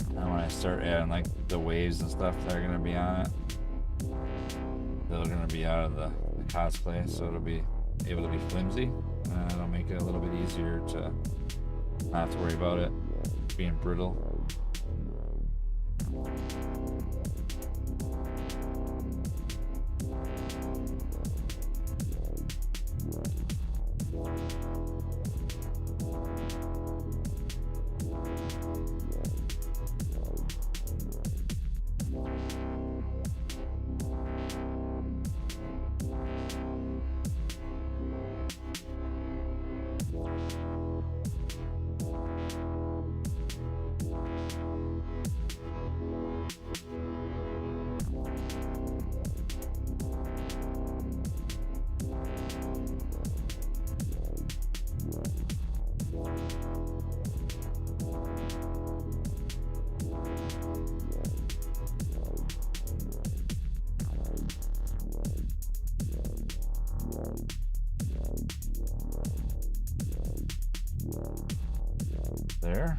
And when I start adding like the waves and stuff that are going to be on it, they're going to be out of the cosplay, so it'll be able to be flimsy. And it'll make it a little bit easier to not have to worry about it being brittle. there.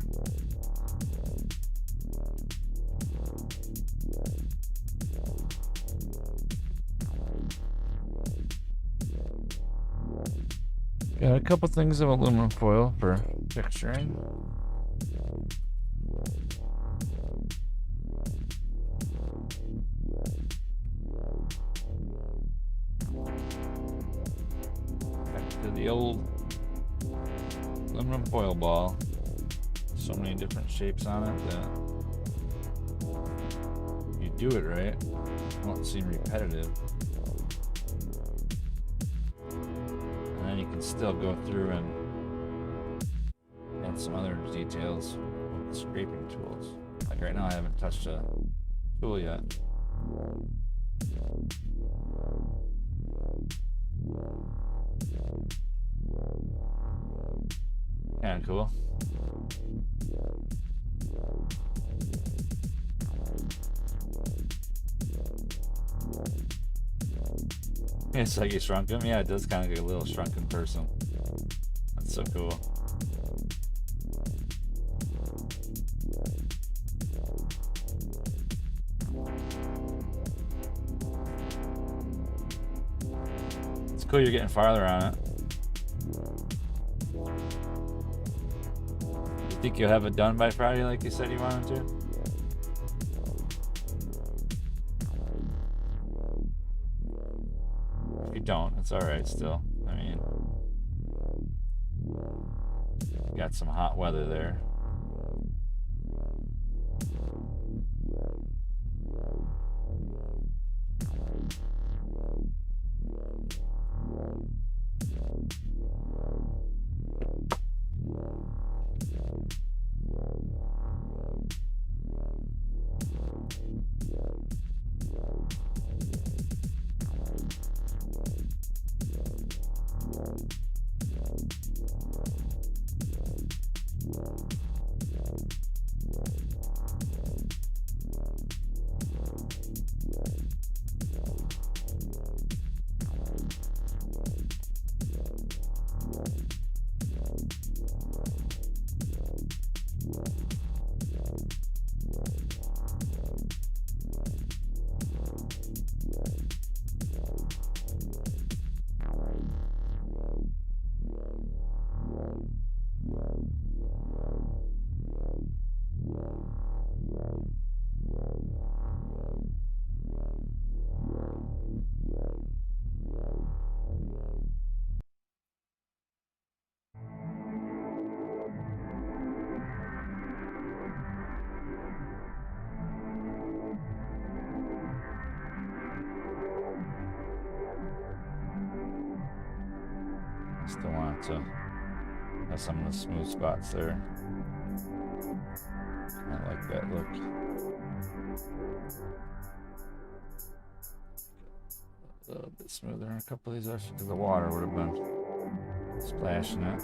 Got a couple things of aluminum foil for texturing. Back to the old aluminum foil ball. So many different shapes on it that you do it right, it won't seem repetitive. And then you can still go through and add some other details with the scraping tools. Like right now I haven't touched a tool yet. Kinda cool. It's like you shrunk him. Yeah, it does kind of like a little shrunken person. That's so cool. It's cool you're getting farther on it. You think you'll have it done by Friday like you said you wanted to? If you don't, it's alright still. I mean, got some hot weather there. Still want it to have some of the smooth spots there. I like that look. A little bit smoother in a couple of these actually because the water would have been splashing it.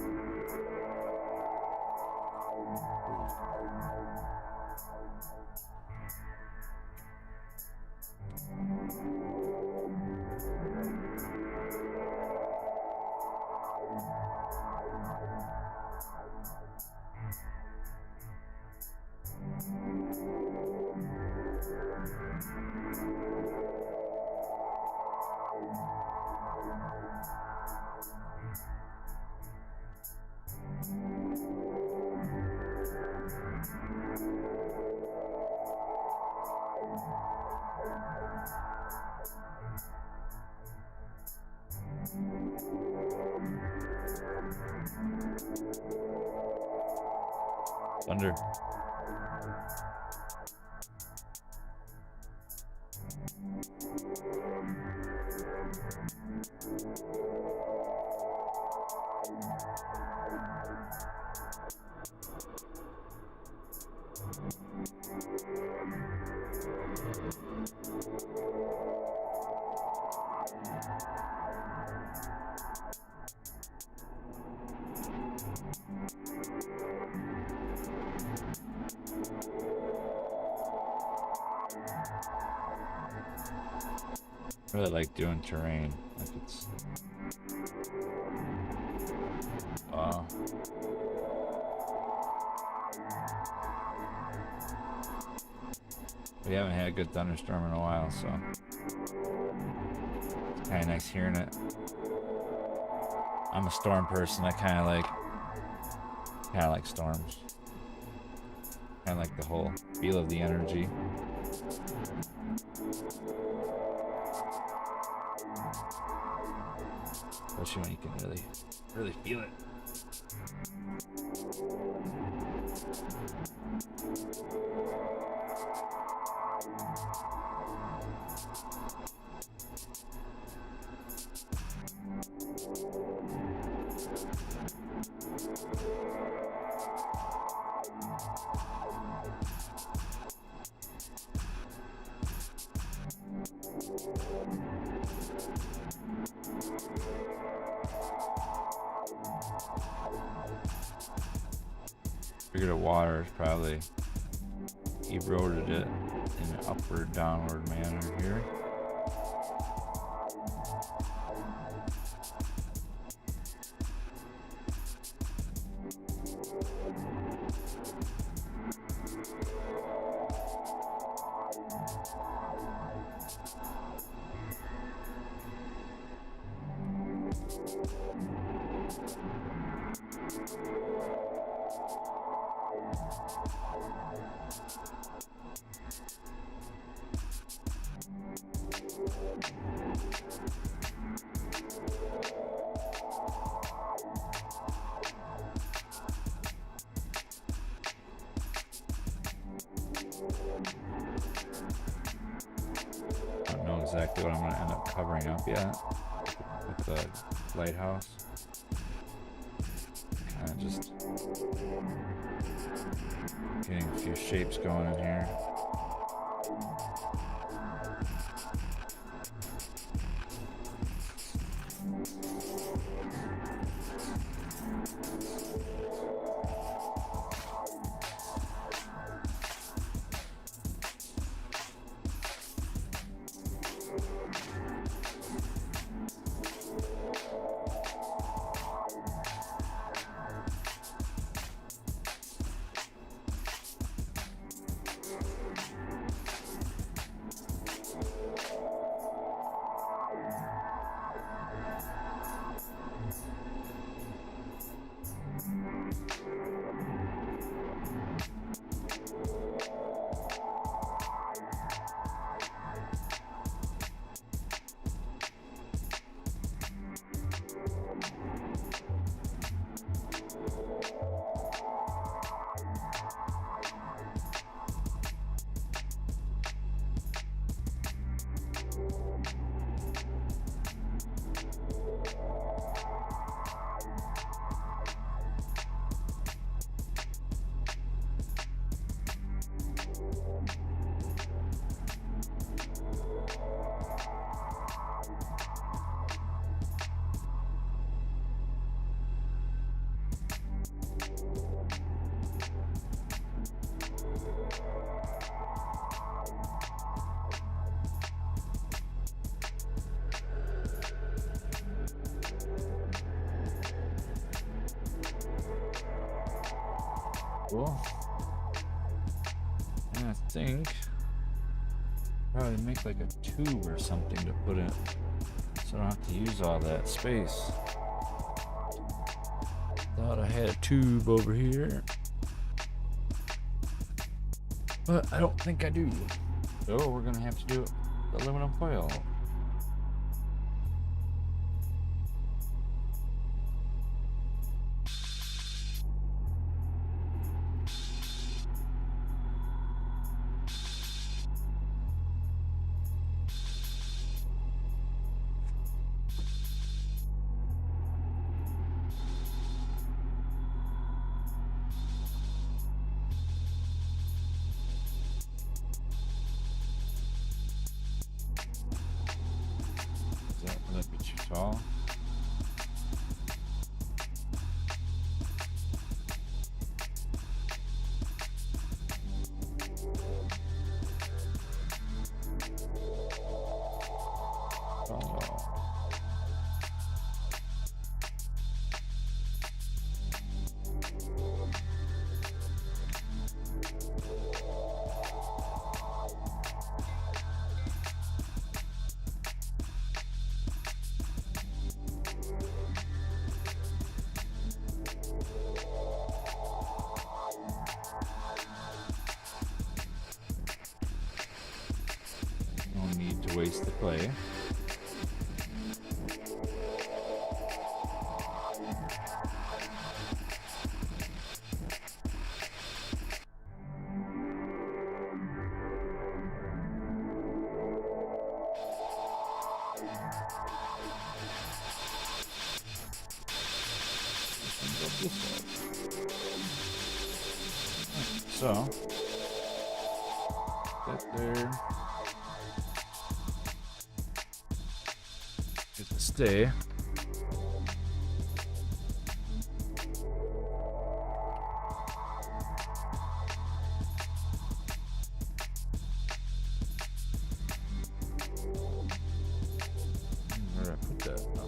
Thunder. I really like doing terrain. Like it's We haven't had a good thunderstorm in a while, so it's kind of nice hearing it. I'm a storm person. I kind of like storms. Kind of like the whole feel of the energy. Especially when you can really feel it. Figured the water has probably eroded it in an upward downward manner here. I don't know exactly what I'm going to end up covering up yet with the lighthouse. Kind of just getting a few shapes going in here. Cool. And I think probably make like a tube or something to put in, so I don't have to use all that space. Thought I had a tube over here, but I don't think I do. So we're gonna have to do it with aluminum foil. need to waste the clay. So, that there. Get to stay. Where did I put that? Oh.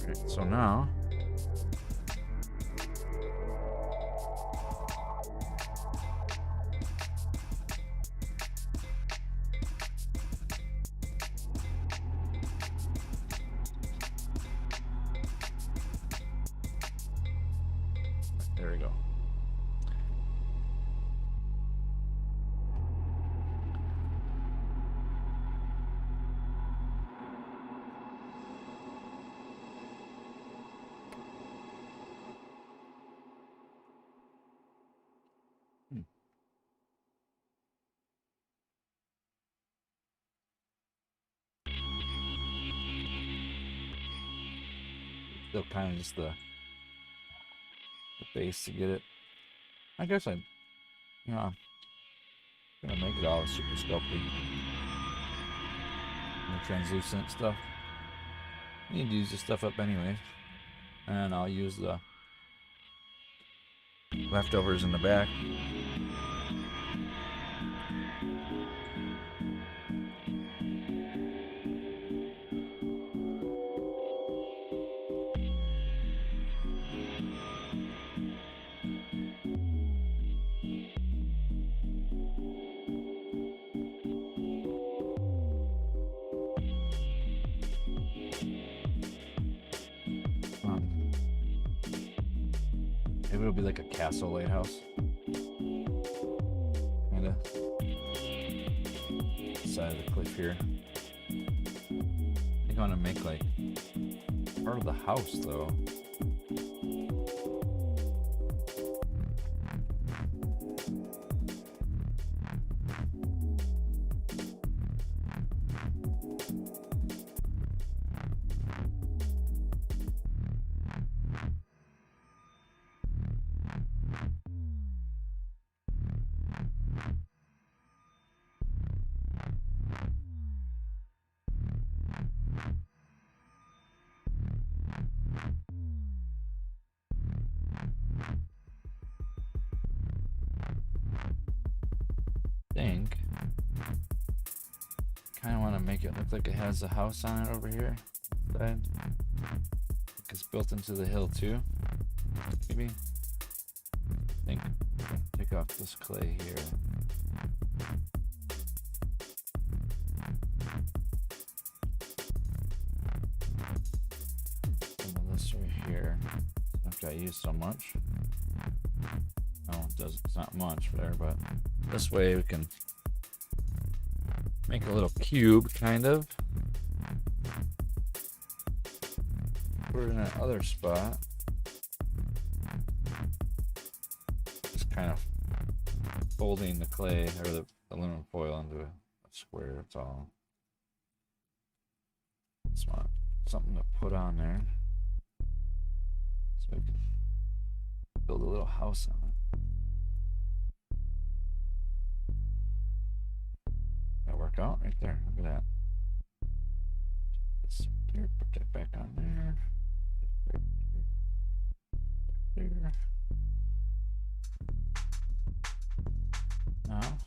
Right, so now there we go. Still kind of just the base to get it. I guess I'm gonna make it all super sculpty and the translucent stuff. I need to use this stuff up anyway, and I'll use the leftovers in the back. Maybe it'll be like a castle lighthouse. Kinda. Side of the cliff here. I think I want to make like part of the house though. Think kind of want to make it look like it has a house on it over here. Side. It's built into the hill too. Maybe. I think take off this clay here. Some of this right here. After I use so much. Oh, it's not much there, but this way we can make a little cube, kind of. Put it in that other spot. Just kind of folding the clay or the aluminum foil into a square, that's all. Just want something to put on there. So we can build a little house on it. That work out right there. Look at that. This there, put that back on there. There. Now.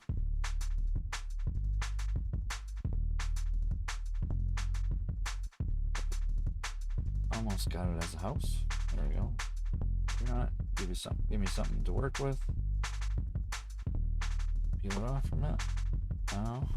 Almost got it as a house. There we go. Put on it. Give me something to work with. Peel it off from it. Now.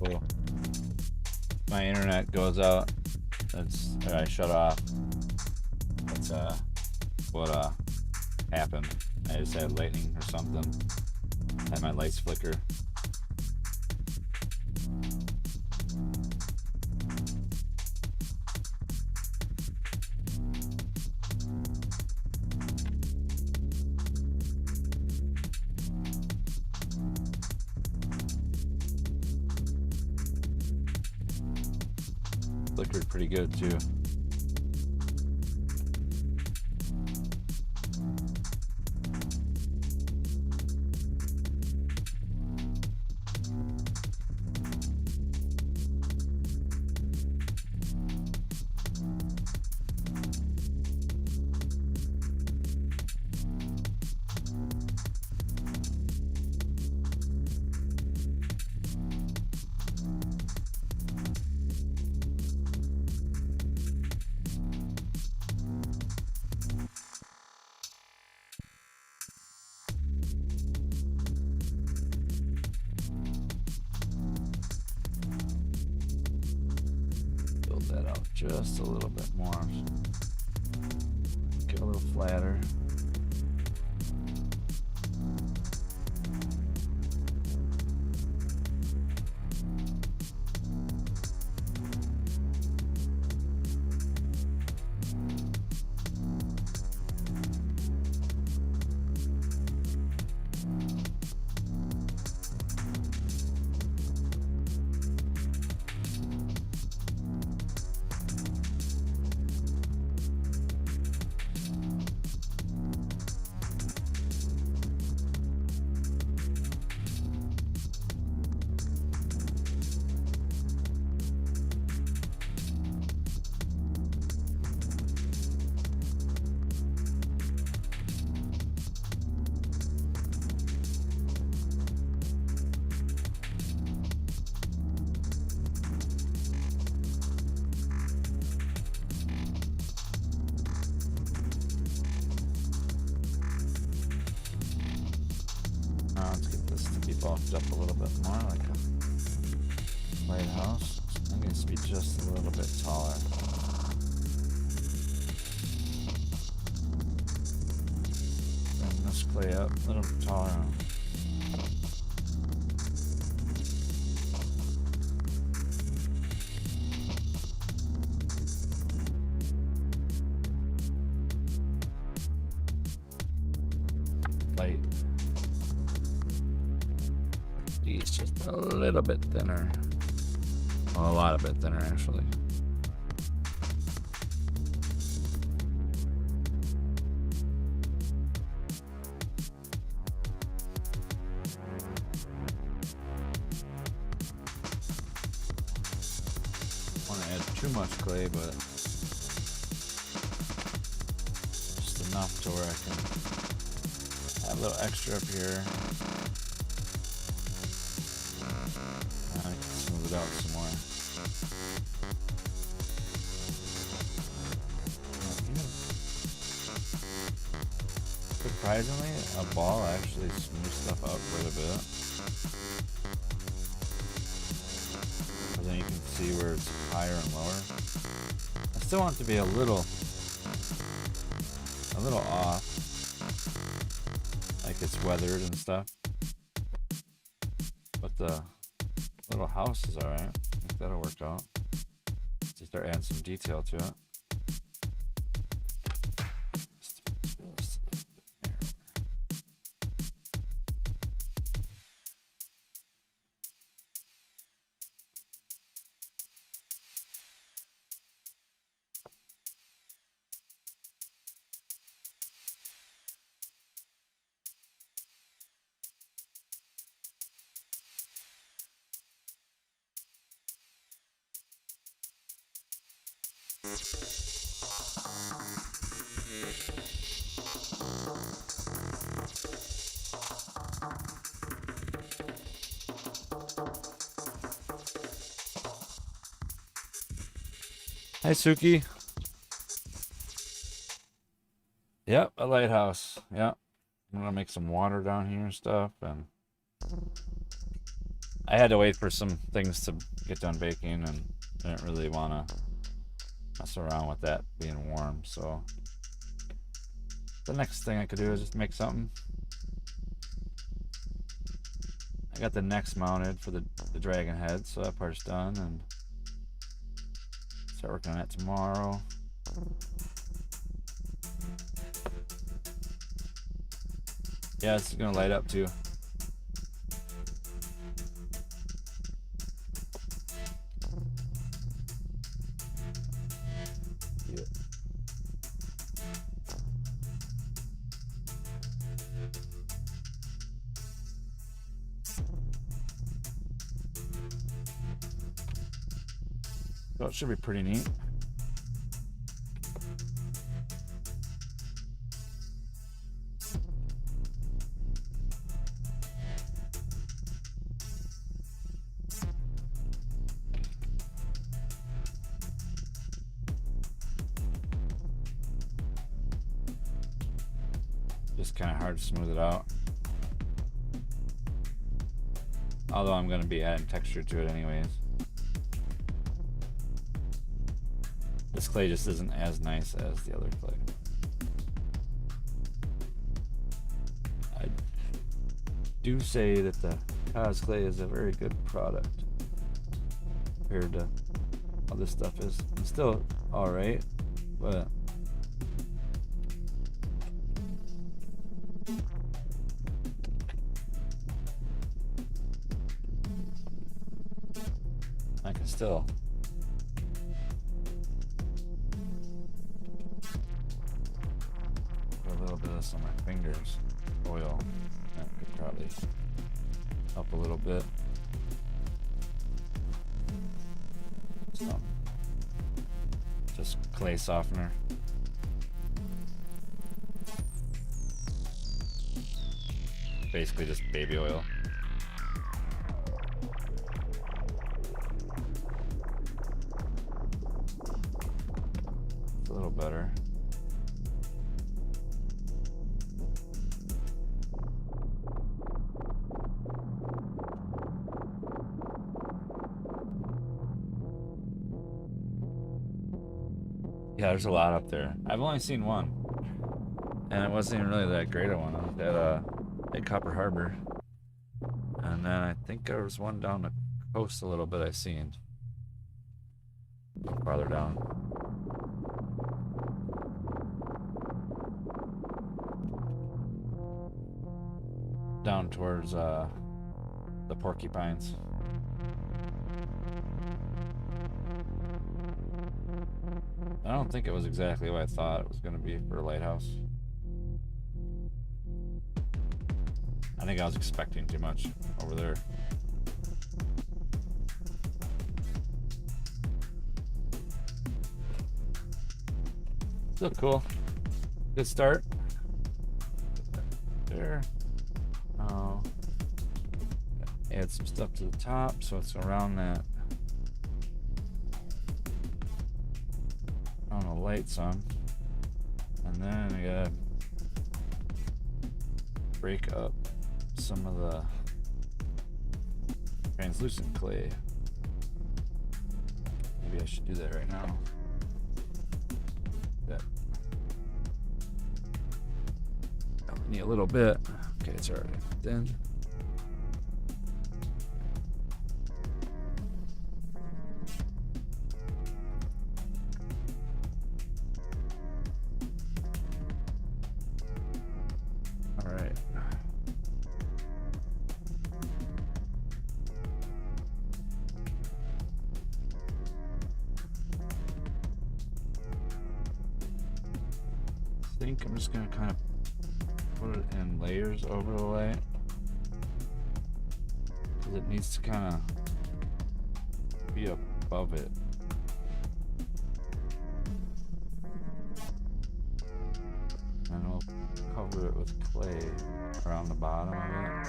Cool. My internet goes out. I shut off. That's what happened. I just had lightning or something. Had my lights flicker. Flickered pretty good too. That out just a little bit more. Get a little flatter. Let's get this to be bulked up a little bit more, like a lighthouse. It needs to be just a little bit taller. Bring this clay up a little bit taller. light. He's just a little bit thinner. Well, a lot of bit thinner, actually. I don't want to add too much clay, but just enough to where I can have a little extra up here. I can smooth it out some more. Surprisingly, a ball actually smooths stuff out quite a bit. But then you can see where it's higher and lower. I still want it to be a little off, like it's weathered and stuff. But the little house is alright. I think that'll work out. Just start adding some detail to it. Hi, Suki. Yep, a lighthouse. Yep. I'm gonna make some water down here and stuff, and I had to wait for some things to get done baking, and I didn't really want to mess around with that being warm, so the next thing I could do is just make something. I got the necks mounted for the dragon head, so that part's done, and start working on that tomorrow. Yeah, this is gonna light up too. Yeah. So it should be pretty neat. Just kind of hard to smooth it out. Although I'm going to be adding texture to it anyways. This clay just isn't as nice as the other clay. I do say that the Cos clay is a very good product compared to how this stuff is. It's still alright, but I can still put a little bit of this on my fingers. Oil. That could probably help a little bit. So, just clay softener. Basically just baby oil. It's a little better. Yeah, there's a lot up there. I've only seen one, and it wasn't even really that great a one. I was at Copper Harbor, and then I think there was one down the coast a little bit I seen. Farther down. down towards the porcupines. I don't think it was exactly what I thought it was going to be for a lighthouse. I think I was expecting too much over there. Still cool. Good start. There. Add some stuff to the top so it's around that. On the lights on. And then I gotta break up some of the translucent clay. Maybe I should do that right now. That. I need a little bit. Okay, it's already done. I think I'm just gonna kind of put it in layers over the light because it needs to kind of be above it. And we'll cover it with clay around the bottom of it.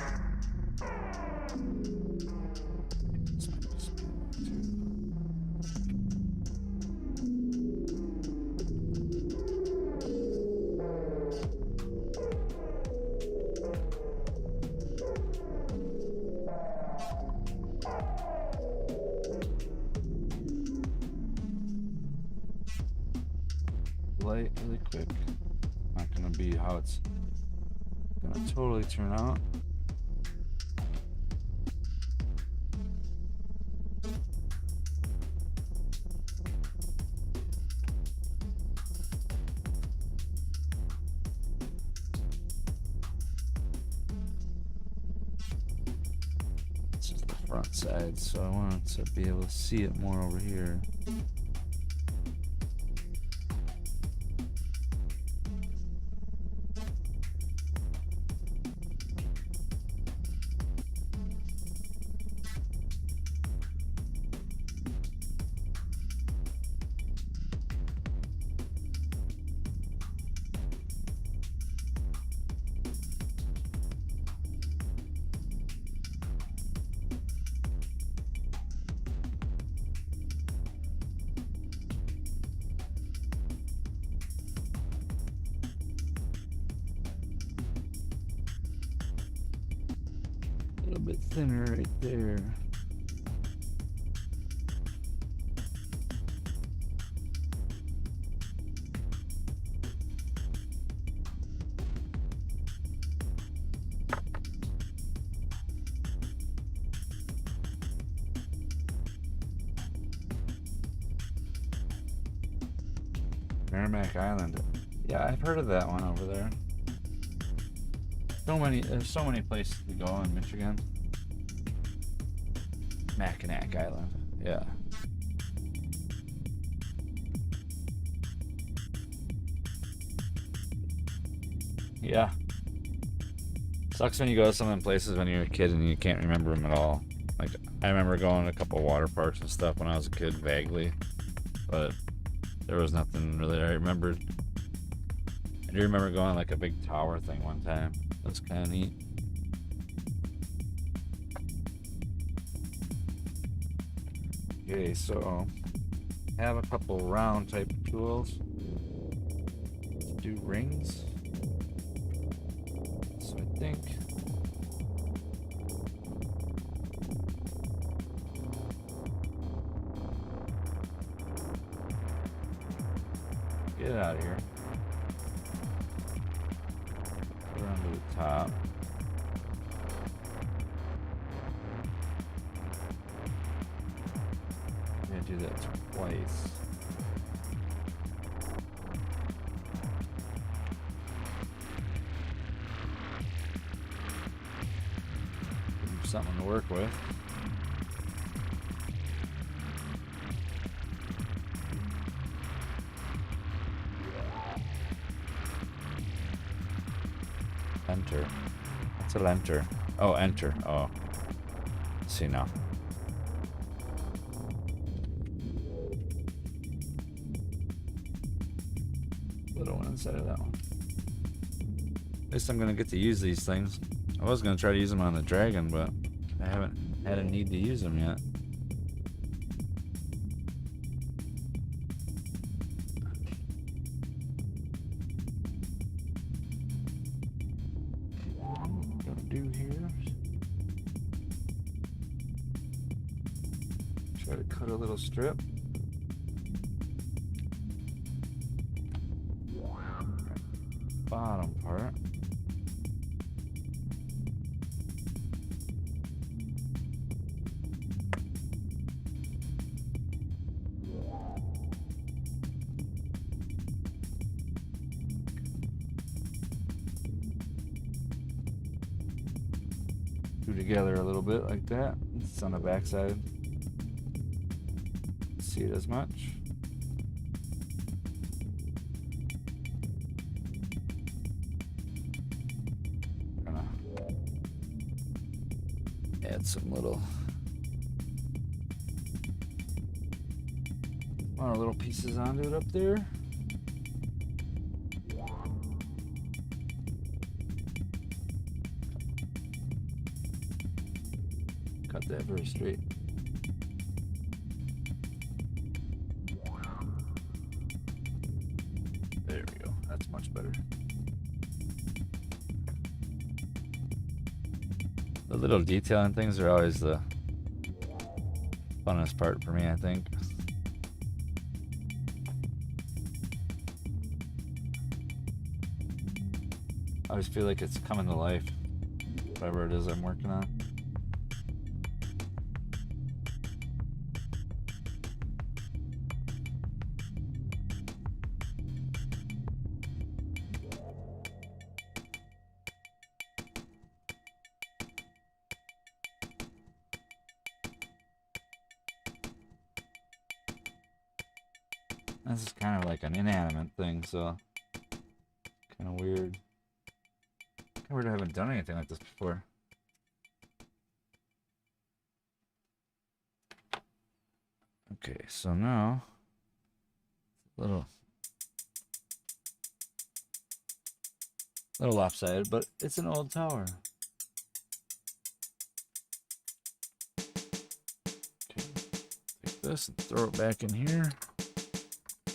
This might just be too. Light really quick. Not gonna be how it's gonna totally turn out. This is the front side, so I want to be able to see it more over here. A little bit thinner right there. Merrimack Island. Yeah, I've heard of that one over there. There's so many places to go in Michigan. Mackinac Island, yeah. Yeah. Sucks when you go to some of them places when you're a kid and you can't remember them at all. Like, I remember going to a couple water parks and stuff when I was a kid, vaguely. But there was nothing really I remembered. I do remember going like a big tower thing one time. That's kind of neat. Okay, so I have a couple round type tools to do rings. So I think get it out of here. Around to the top. I'm gonna do that twice. something to work with. Enter. What's a enter? Oh, enter. Oh. Let's see now. Little one inside of that one. At least I'm gonna get to use these things. I was gonna try to use them on the dragon, but I haven't had a need to use them yet. What I'm gonna do here, try to cut a little strip. Bottom part. Do together a little bit like that. It's on the back side. See it as much. Add some little little pieces onto it up there. Cut that very straight. There we go. That's much better. The little detailing things are always the funnest part for me, I think. I always feel like it's coming to life, whatever it is I'm working on. This is kind of like an inanimate thing, so kind of weird. Kind of weird I haven't done anything like this before. Okay, so now little lopsided, but it's an old tower. Okay, take this and throw it back in here.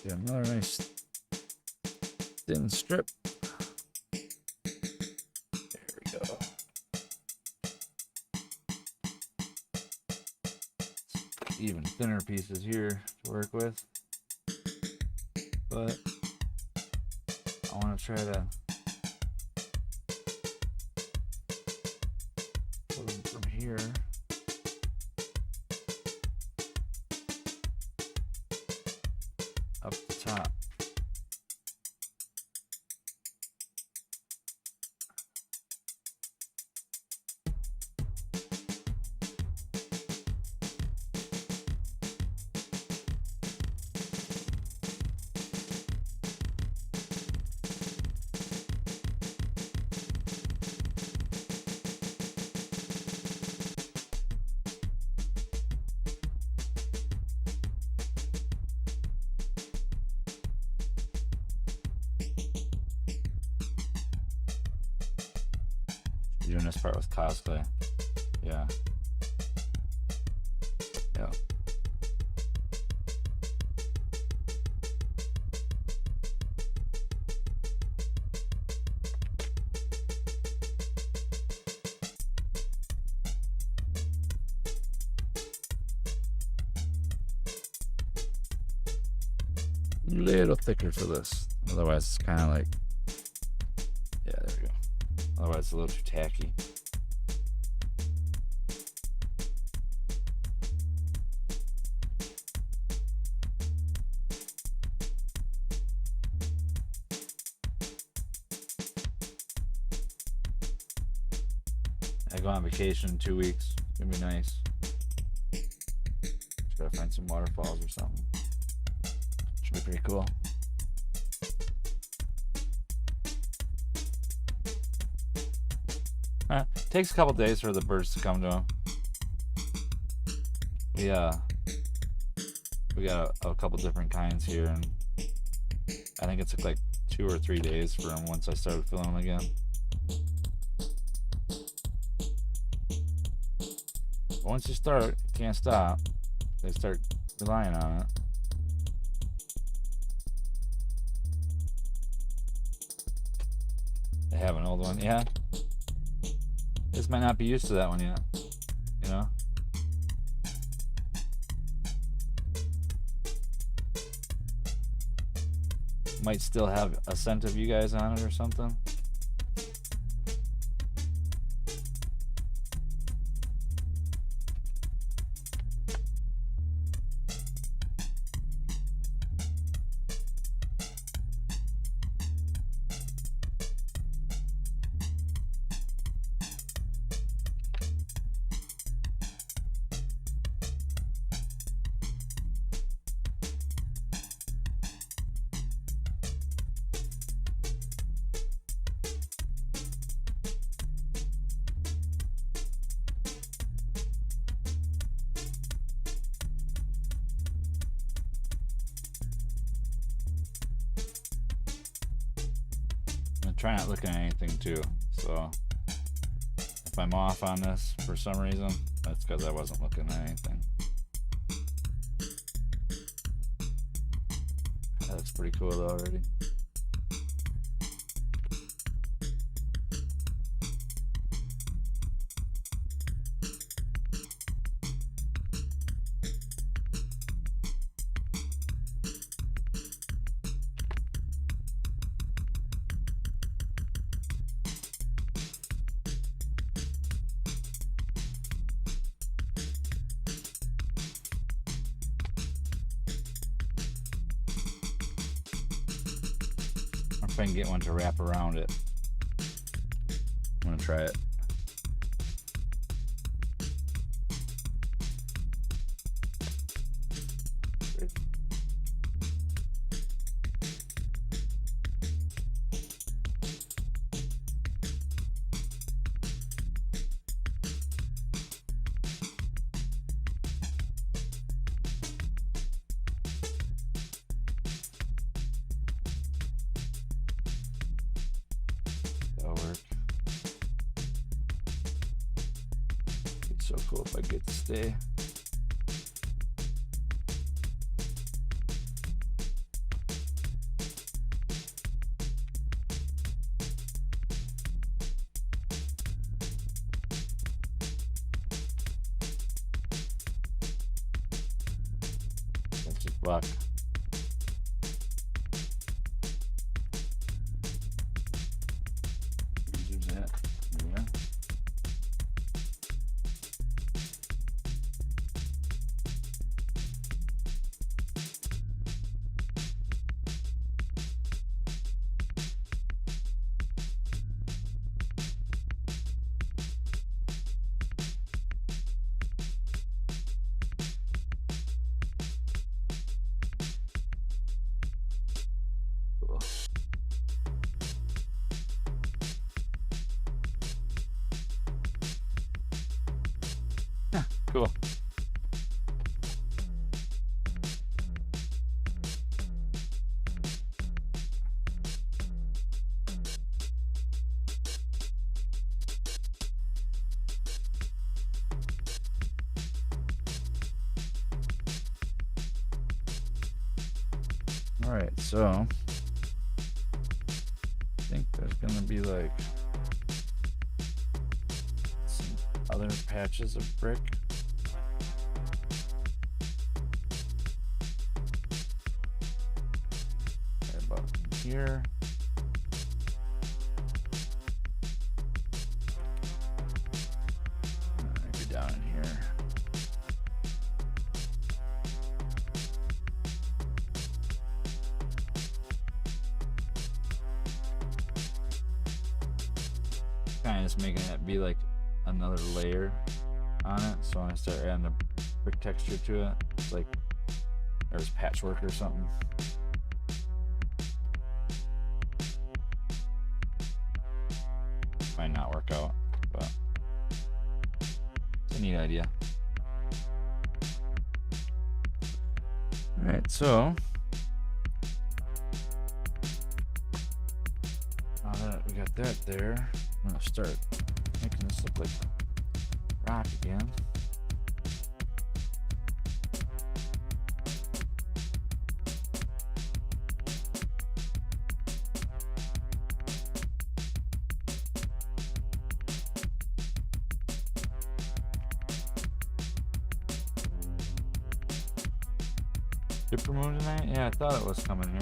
Get another nice thin strip. There we go. Even thinner pieces here to work with. But I want to try to put them from here. Up the top. Doing this part with cosplay. Yeah. Yeah. A little thicker for this. Otherwise it's kind of like, yeah, there we go. Otherwise it's a little too tacky. I go on vacation in 2 weeks. It's gonna be nice. Just gotta find some waterfalls or something. Should be pretty cool. Takes a couple days for the birds to come to them. We got a couple different kinds here, and I think it took like 2 or 3 days for them once I started filling them again. But once you start, you can't stop. They start relying on it. They have an old one, yeah. This might not be used to that one yet, you know? Might still have a scent of you guys on it or something. Try not looking at anything too, so if I'm off on this for some reason, that's because I wasn't looking at anything. That looks pretty cool though already. If I can get one to wrap around it. I'm gonna try it. Work. It's so cool if I get to stay. That's just luck. Cool. All right, so I think there's gonna be like some other patches of brick. Right about here. Maybe down in here. Kind of just making it be like a another layer on it, so when I start adding a brick texture to it, it's like there's patchwork or something. Might not work out, but it's a neat idea. Alright, so now that we got that there, I'm gonna start making this look like rock again. Super moon tonight? Yeah, I thought it was coming here.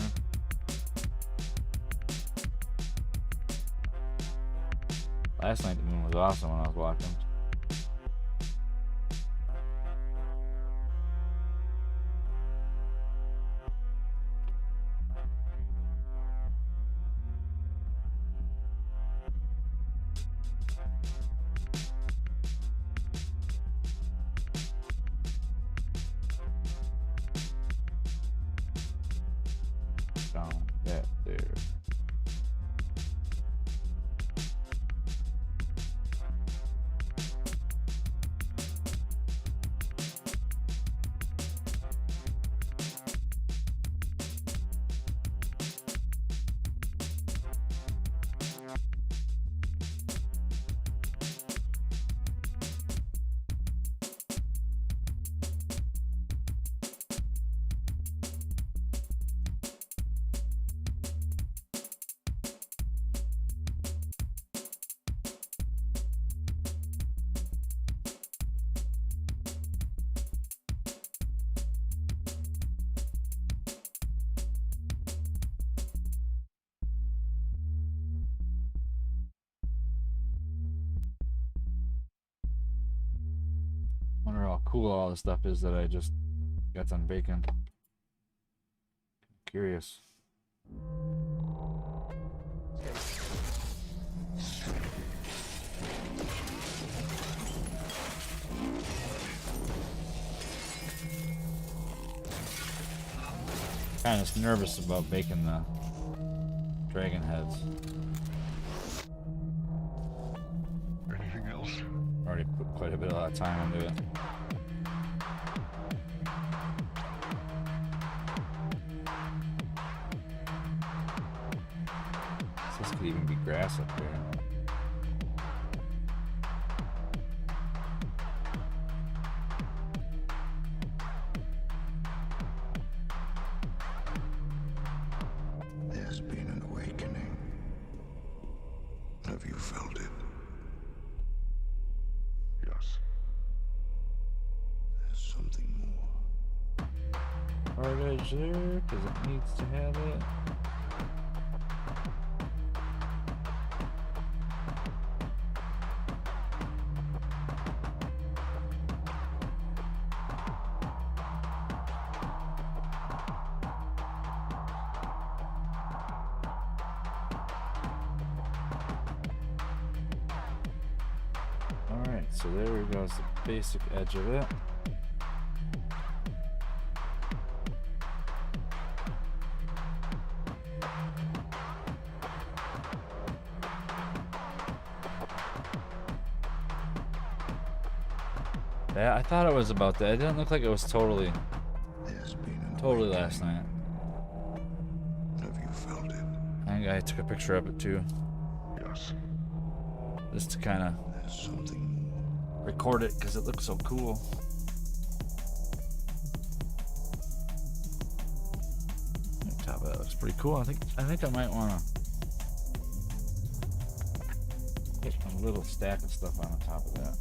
Last night the moon was awesome when I was watching. Down that there. Wonder how cool all the stuff is that I just got done baking. Curious. Kind of nervous about baking the dragon heads. Anything else? Already put quite a lot of time into it. This could even be grass up there. There's been an awakening. Have you felt it? Yes. There's something more. Hard edge there, because it needs to have it. Alright, so there goes the basic edge of it. Yeah, I thought it was about that. It didn't look like it was totally last night. Have you felt it? I think I took a picture of it too, Yes. just to kind of There's something more. record it because it looks so cool. The top of that looks pretty cool. I think I might want to put a little stack of stuff on the top of that.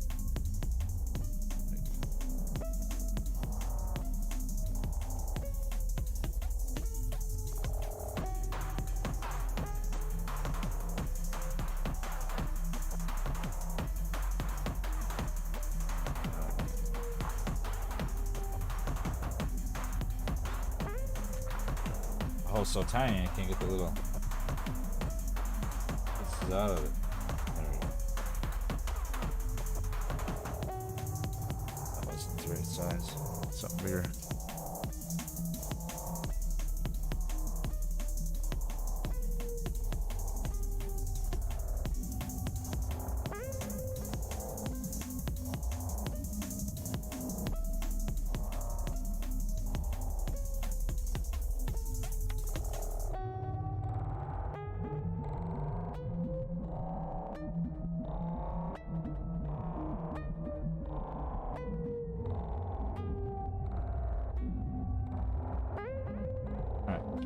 Oh, so tiny I can't get the little pieces out of it. There we go. the right size. Something bigger.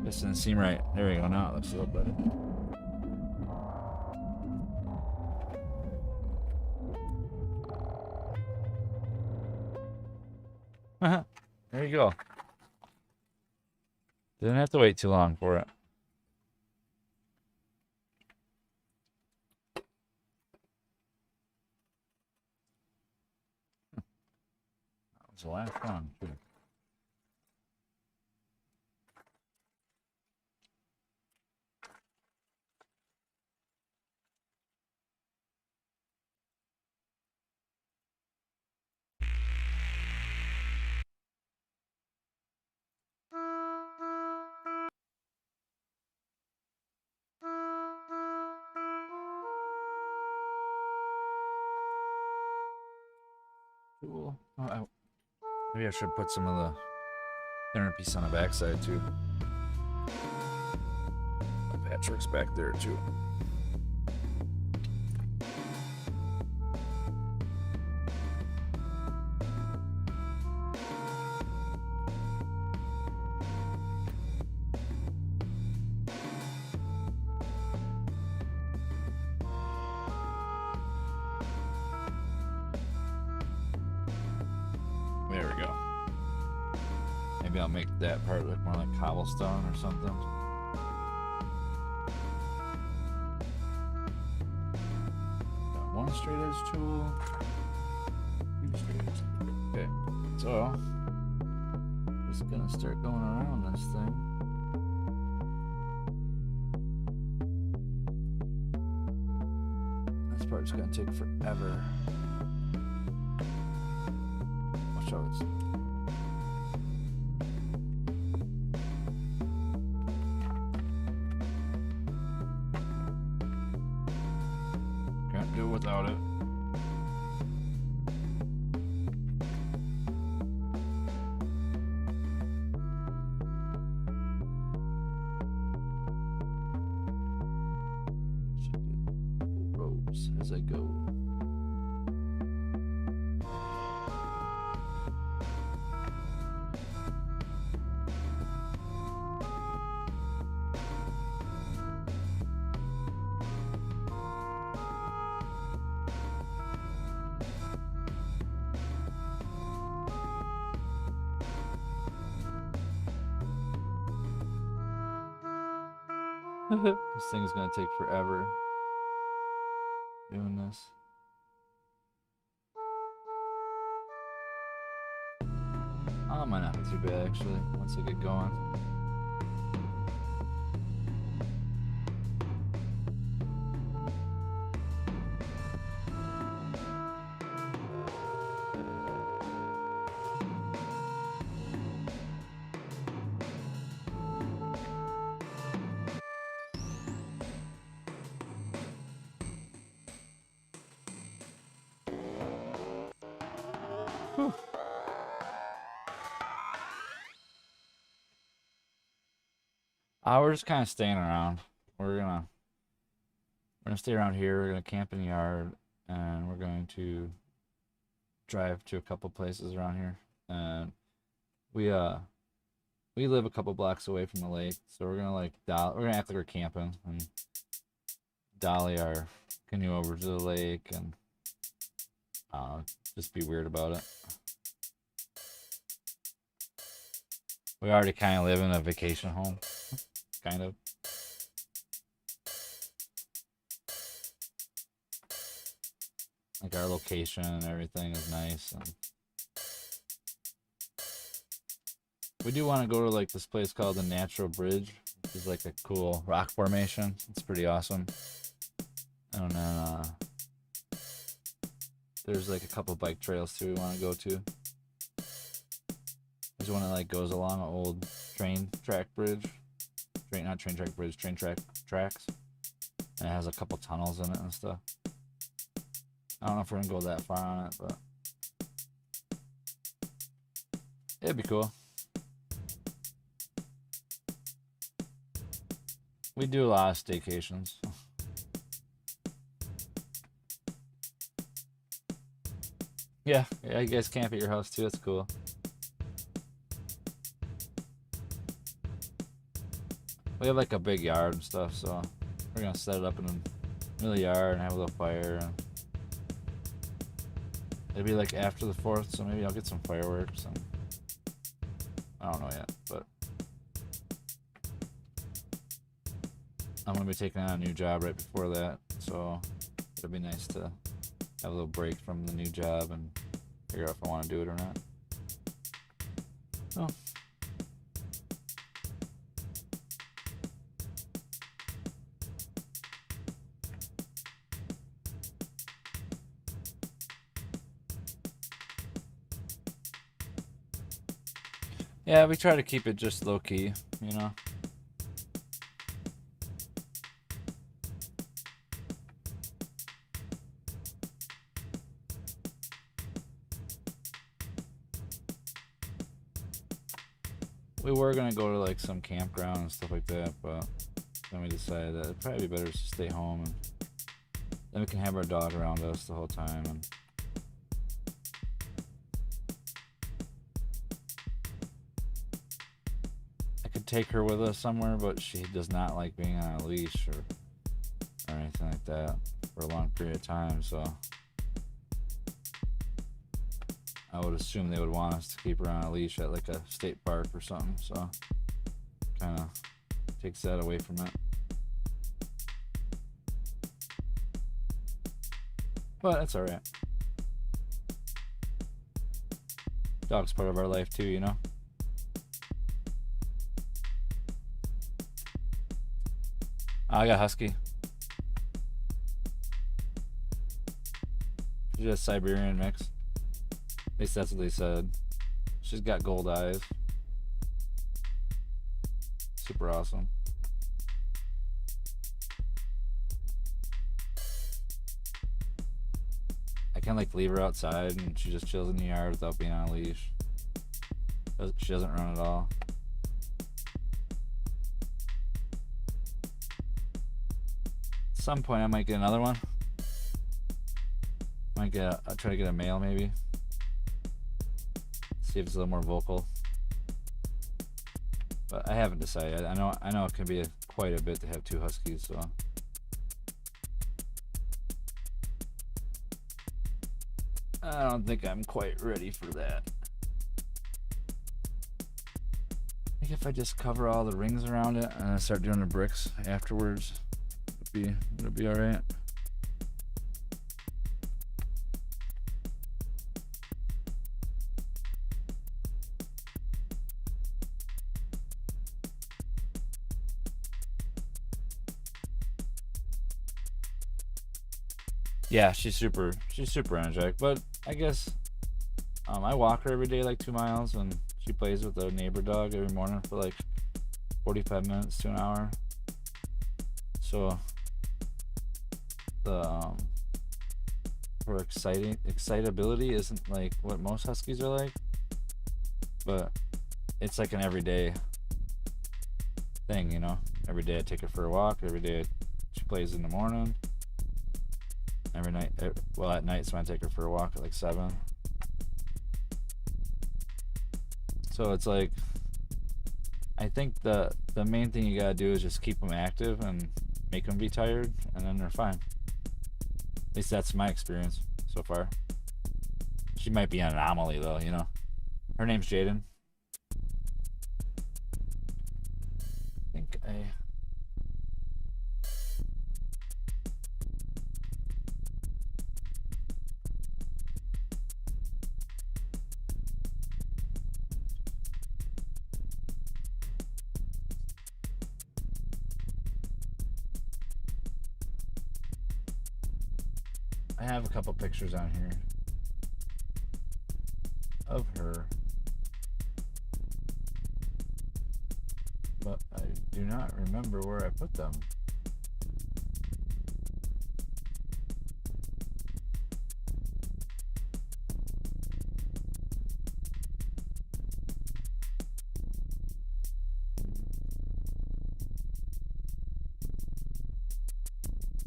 This didn't seem right. There we go. Now it looks a little better. There you go. Didn't have to wait too long for it. That was the last one, too. Cool. Oh, maybe I should put some of the centerpiece on the backside too. The patchwork's back there too. There we go. Maybe I'll make that part look more like cobblestone or something. Got one straight edge tool. Two straight edge. Okay, so just gonna start going around this thing. This part's gonna take forever. Watch out. Can't do it without it. Should do ropes as I go. This thing is gonna take forever doing this. Oh, it might not be too bad actually once I get going. Whew. We're just kind of staying around. We're gonna stay around here. We're gonna camp in the yard, and we're going to drive to a couple places around here. And we live a couple blocks away from the lake, so we're gonna we're gonna act like we're camping and dolly our canoe over to the lake and just be weird about it. We already kind of live in a vacation home, kind of. Like our location and everything is nice. And we do want to go to like this place called the Natural Bridge, which is like a cool rock formation. It's pretty awesome. And then there's like a couple bike trails too we want to go to. There's one that like goes along an old train track bridge. Not train track bridge, train tracks. And it has a couple tunnels in it and stuff. I don't know if we're gonna go that far on it, but it'd be cool. We do a lot of staycations. Yeah, you guys camp at your house too. That's cool. We have like a big yard and stuff, so we're gonna set it up in the middle of the yard and have a little fire. And it'll be like after the 4th, so maybe I'll get some fireworks. And I don't know yet, but I'm gonna be taking on a new job right before that, so it'll be nice to have a little break from the new job and figure out if I want to do it or not. Oh. Yeah, we try to keep it just low key, you know. We were gonna go to like some campground and stuff like that, but then we decided that it'd probably be better to stay home, and then we can have our dog around us the whole time. And I could take her with us somewhere, but she does not like being on a leash or anything like that for a long period of time, so I would assume they would want us to keep her on a leash at like a state park or something, so kind of takes that away from it. But that's alright. Dog's part of our life too, you know? I got husky. She's a Siberian mix. At least that's what they said. She's got gold eyes. Super awesome. I can like leave her outside and she just chills in the yard without being on a leash. She doesn't run at all. At some point I might get another one. I'll try to get a male maybe. See if it's a little more vocal. But I haven't decided. I know it can be quite a bit to have 2 huskies, so I don't think I'm quite ready for that. I think if I just cover all the rings around it and I start doing the bricks afterwards, it'll be alright. Yeah, she's super energetic, but I guess I walk her every day like 2 miles, and she plays with a neighbor dog every morning for like 45 minutes to an hour. So the her excitability isn't like what most huskies are like, but it's like an everyday thing, you know. Every day I take her for a walk. Every day she plays in the morning. Every night, well, at night, so I take her for a walk at like 7. So it's like, I think the main thing you gotta do is just keep them active and make them be tired, and then they're fine. At least that's my experience so far. She might be an anomaly though, you know. Her name's Jaden. I think I have a couple pictures on here of her. do not remember where I put them.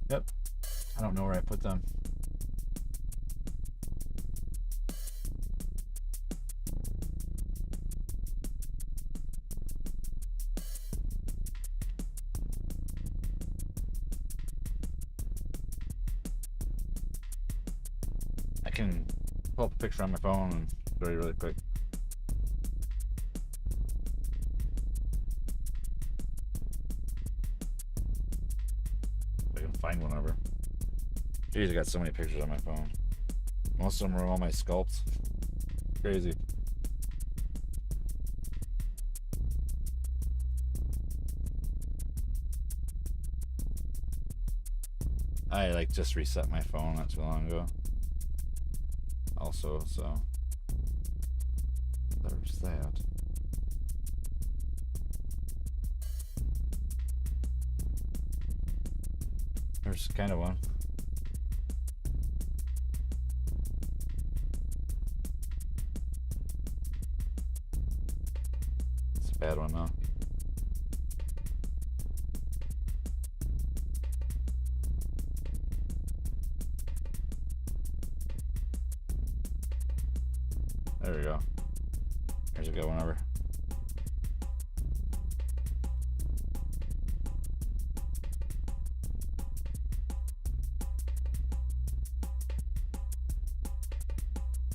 Yep. I don't know where I put them. I can pull up a picture on my phone and show you really quick. If I can find one ever. Jeez, I got so many pictures on my phone. Most of them are all my sculpts. Crazy. I like just reset my phone not too long ago. Also, so there's that. There's kind of one. It's a bad one though. There we go. There's a good one over.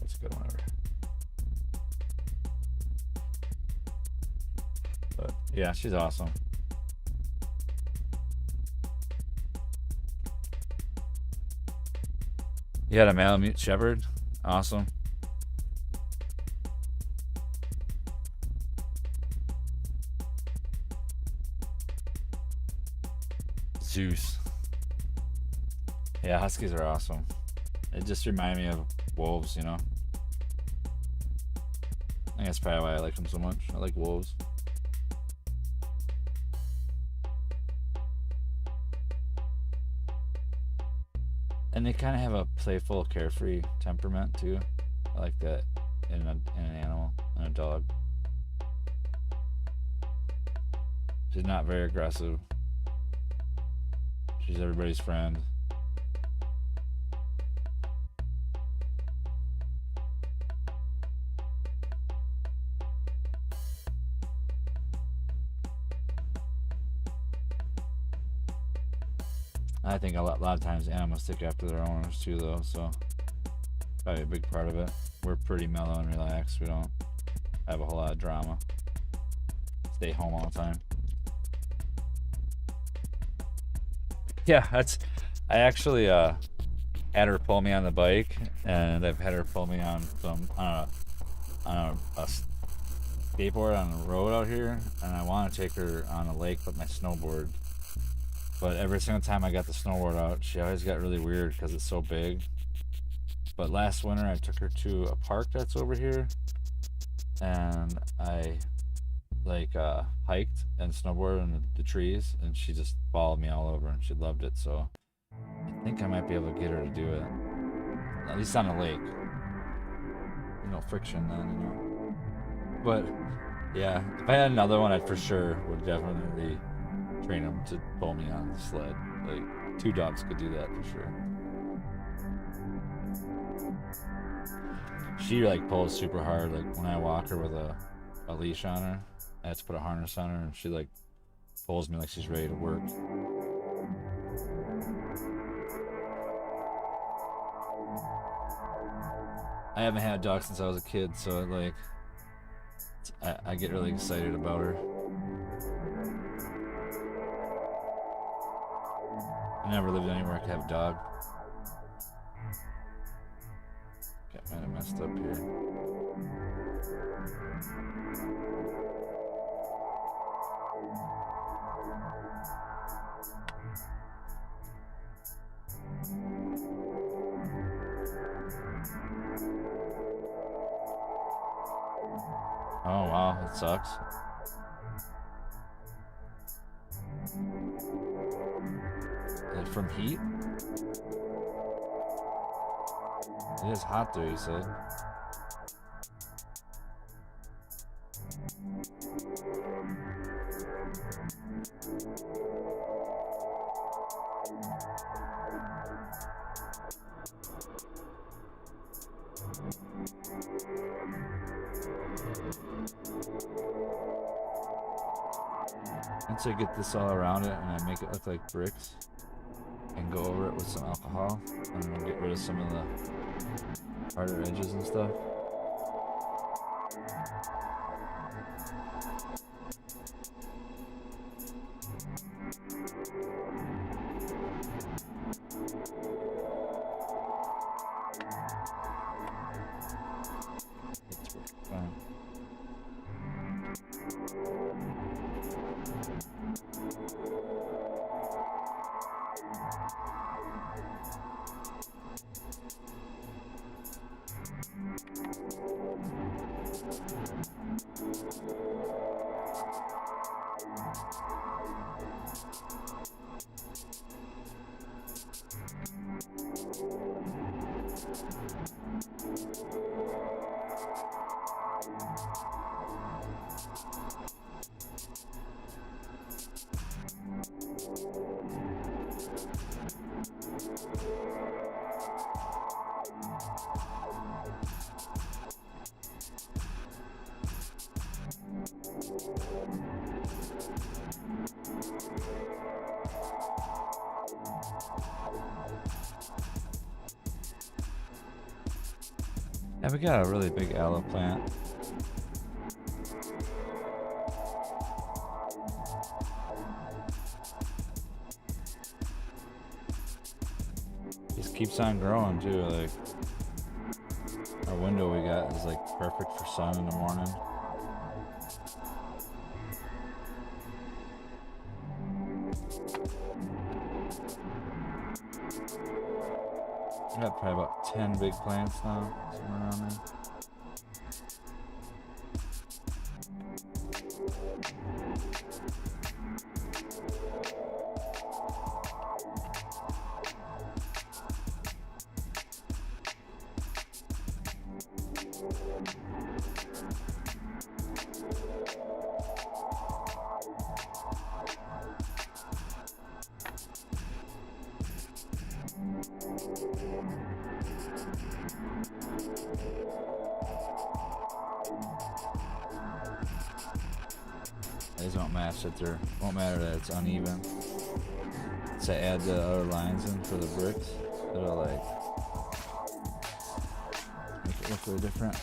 That's a good one over. But yeah, she's awesome. You had a Malamute Shepherd? Awesome. Zeus. Yeah, Huskies are awesome. It just remind me of wolves, you know. I think that's probably why I like them so much. I like wolves. And they kind of have a playful, carefree temperament too. I like that in an animal, in a dog. She's not very aggressive. She's everybody's friend. I think a lot of times animals stick after their owners too, though, so probably a big part of it. We're pretty mellow and relaxed. We don't have a whole lot of drama. Stay home all the time. Yeah, I actually had her pull me on the bike, and I've had her pull me on a skateboard on the road out here, and I want to take her on a lake with my snowboard. But every single time I got the snowboard out, she always got really weird because it's so big. But last winter I took her to a park that's over here, and I hiked and snowboarded in the trees, and she just followed me all over, and she loved it. So I think I might be able to get her to do it, at least on a lake. No friction then, you know. But yeah, if I had another one, I for sure would definitely train him to pull me on the sled. Like 2 dogs could do that for sure. She like pulls super hard. Like when I walk her with a leash on her, I have to put a harness on her, and she like pulls me like she's ready to work. I haven't had a dog since I was a kid, so like I get really excited about her. I never lived anywhere I could have a dog. Got kind of messed up here. Oh wow, that sucks. from heat? It is hot there, you said. Once I get this all around it and I make it look like bricks and go over it with some alcohol, and then I'll get rid of some of the harder edges and stuff. It's fine. Yeah, we got a really big aloe plant. Just keeps on growing too. Like our window we got is like perfect for sun in the morning. I got probably about 10 big plants now, somewhere around there. These won't match that they're, won't matter that it's uneven. So I add the other lines in for the bricks. It'll like make it look really different.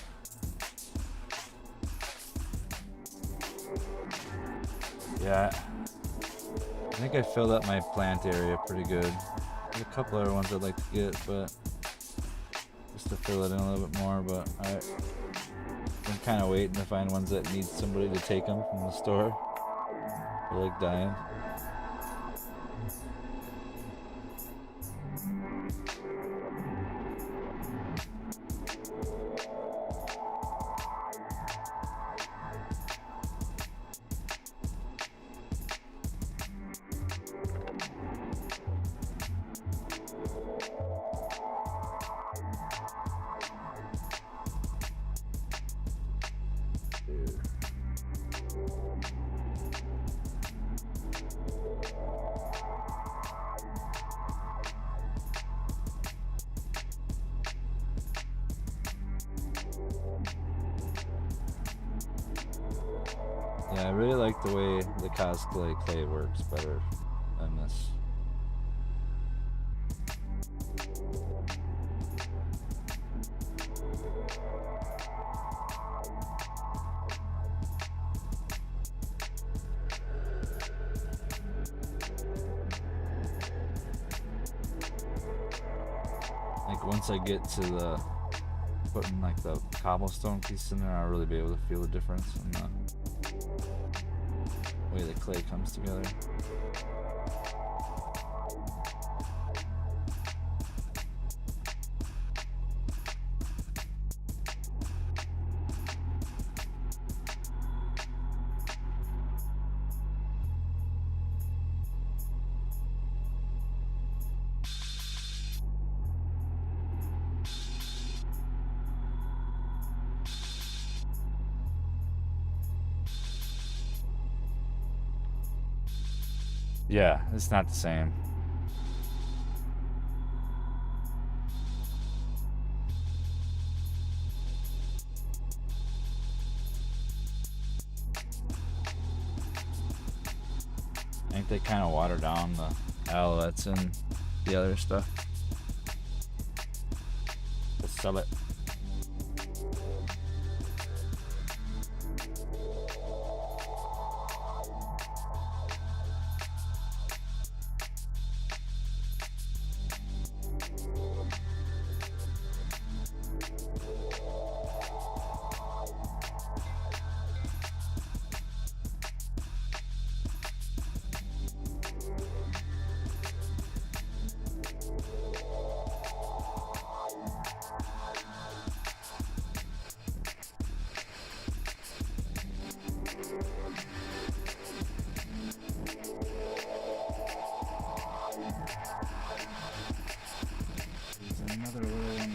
Yeah, I think I filled up my plant area pretty good. There's a couple other ones I'd like to get, but just to fill it in a little bit more. But I'm kind of waiting to find ones that need somebody to take them from the store. They're like dying. Yeah, I really like the way the cosplay clay works better than this. Like once I get to the putting like the cobblestone piece in there, I'll really be able to feel the difference in the way the clay comes together. Yeah, it's not the same. I think they kind of water down the L that's in the other stuff to sell it. There's another little one.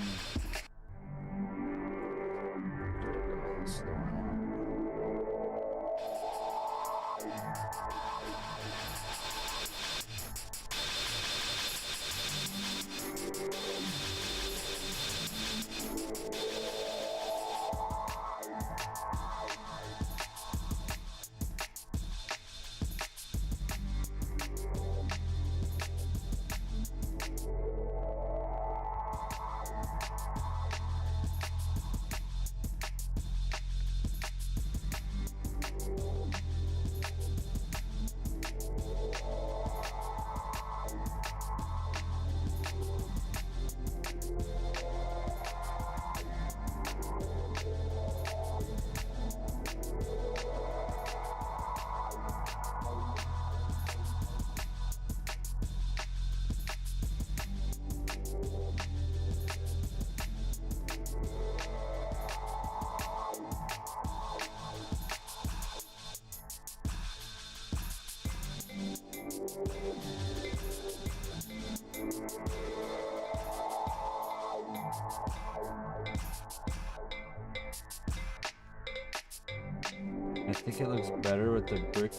I think it looks better with the brick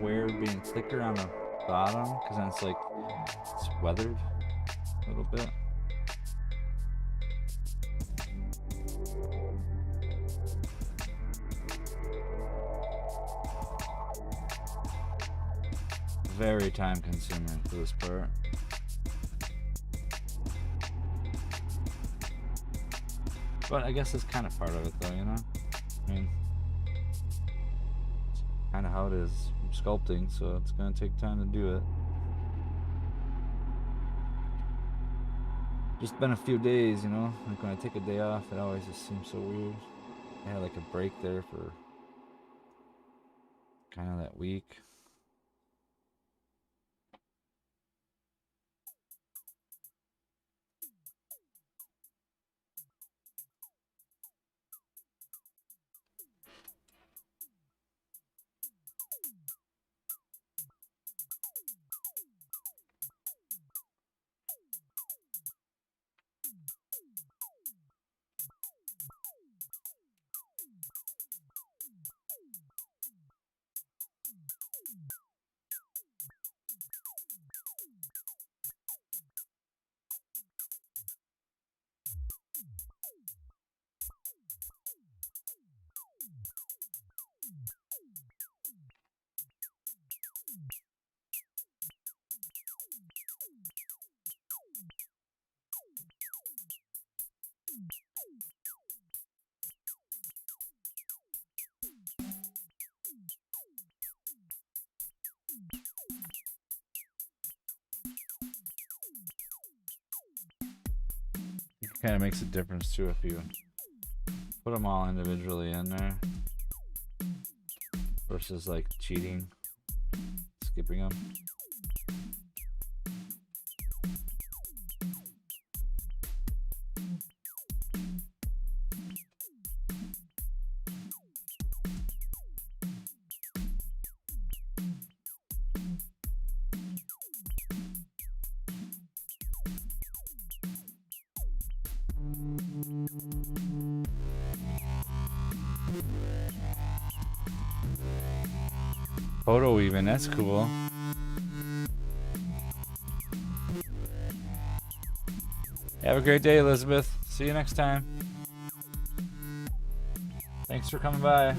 wear being thicker on the bottom, because then it's like it's weathered a little bit. Very time consuming for this part. But I guess it's kind of part of it though, you know? I mean, kind of how it is sculpting, so it's gonna take time to do it. Just been a few days, you know? Like when I take a day off, it always just seems so weird. I had like a break there for kind of that week. Kind of makes a difference too if you put them all individually in there versus like cheating, skipping them. Photo weaving, that's cool. Have a great day, Elizabeth. See you next time. Thanks for coming by.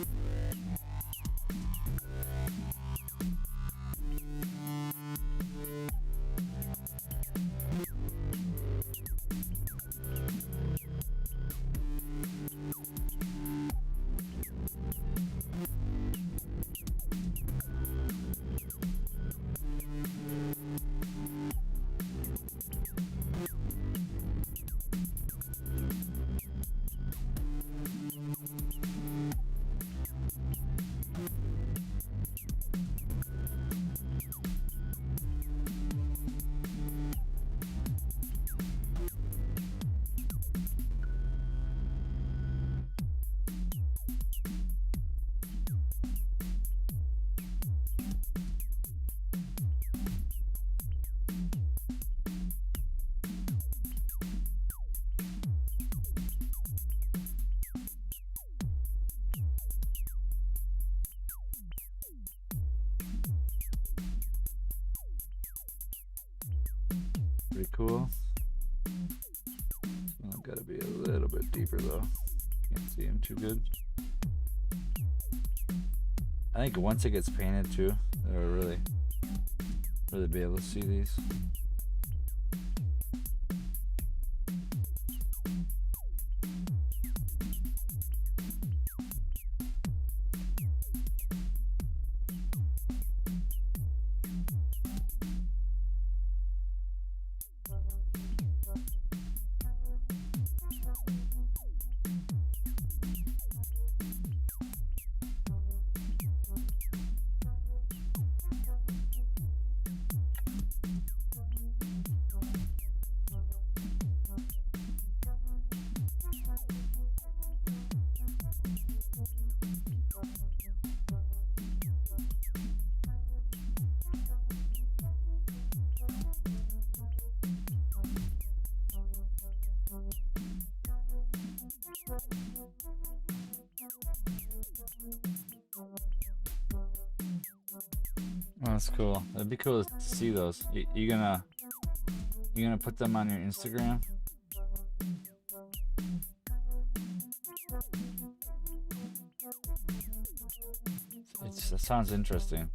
Pretty cool. Well, gotta be a little bit deeper though. Can't see him too good. I think once it gets painted too, it'll really be able to see these. Oh, that's cool. That'd be cool to see those. You gonna put them on your Instagram? It sounds interesting.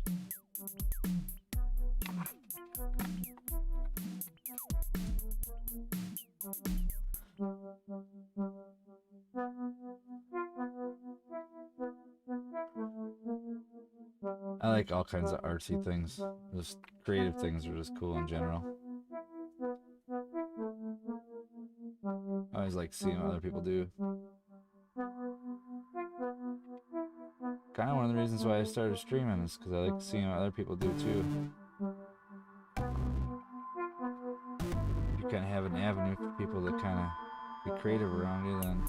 I like all kinds of artsy things. Just creative things are just cool in general. I always like seeing what other people do. Kind of one of the reasons why I started streaming is because I like seeing what other people do too. If you kind of have an avenue for people to kind of be creative around you, then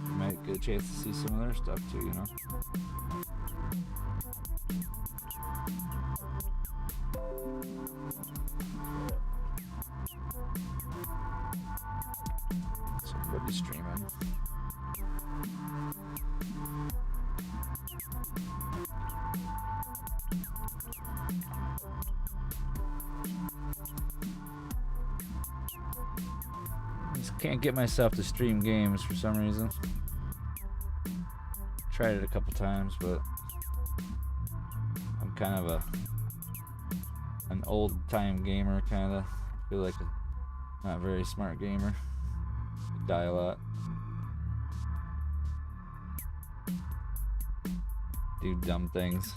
you might get a chance to see some of their stuff too, you know? Somebody's streaming. Just can't get myself to stream games for some reason. Tried it a couple times, but I'm kind of an old time gamer, kind of. Feel like a not very smart gamer. Die a lot. Do dumb things.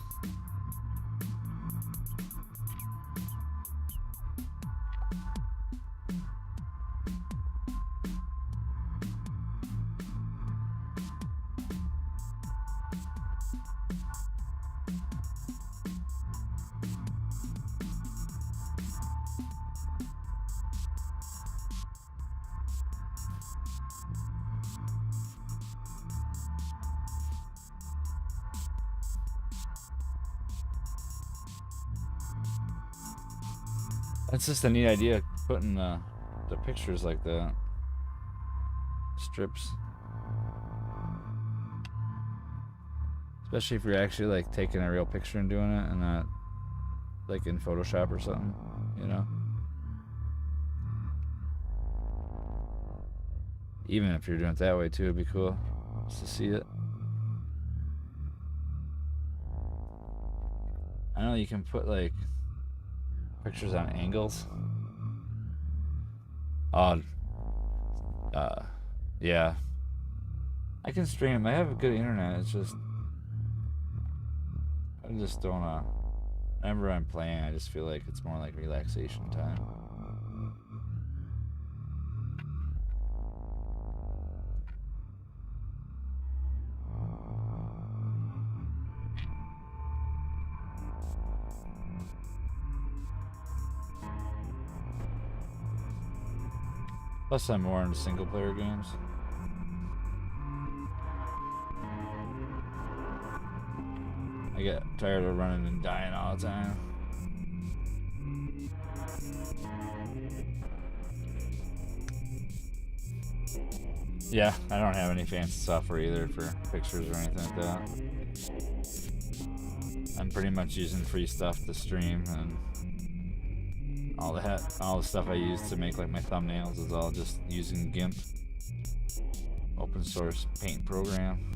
That's just a neat idea, putting the pictures like that. Strips. Especially if you're actually like taking a real picture and doing it and not like in Photoshop or something, you know? Even if you're doing it that way too, it'd be cool just to see it. I know you can put like pictures on angles. Yeah. I can stream. I have good internet. It's just I just don't whenever I'm playing, I just feel like it's more like relaxation time. Plus, I'm more into single player games. I get tired of running and dying all the time. Yeah, I don't have any fancy software either for pictures or anything like that. I'm pretty much using free stuff to stream, and all the stuff I use to make like my thumbnails is all just using GIMP, open source paint program.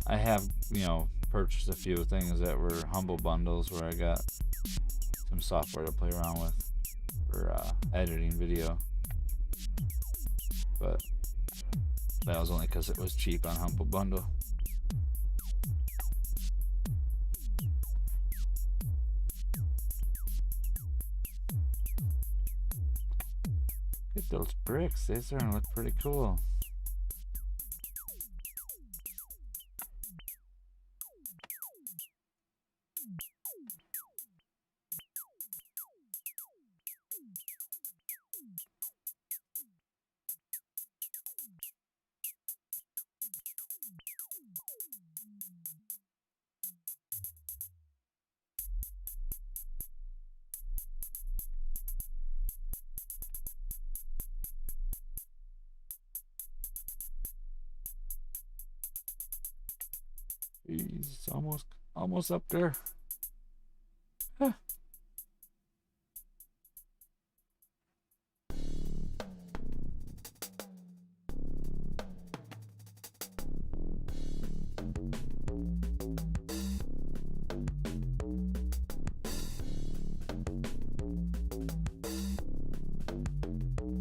I have, purchased a few things that were humble bundles where I got some software to play around with for editing video, but that was only because it was cheap on Humble Bundle. Look at those bricks, they starting to look pretty cool. He's almost up there. Huh.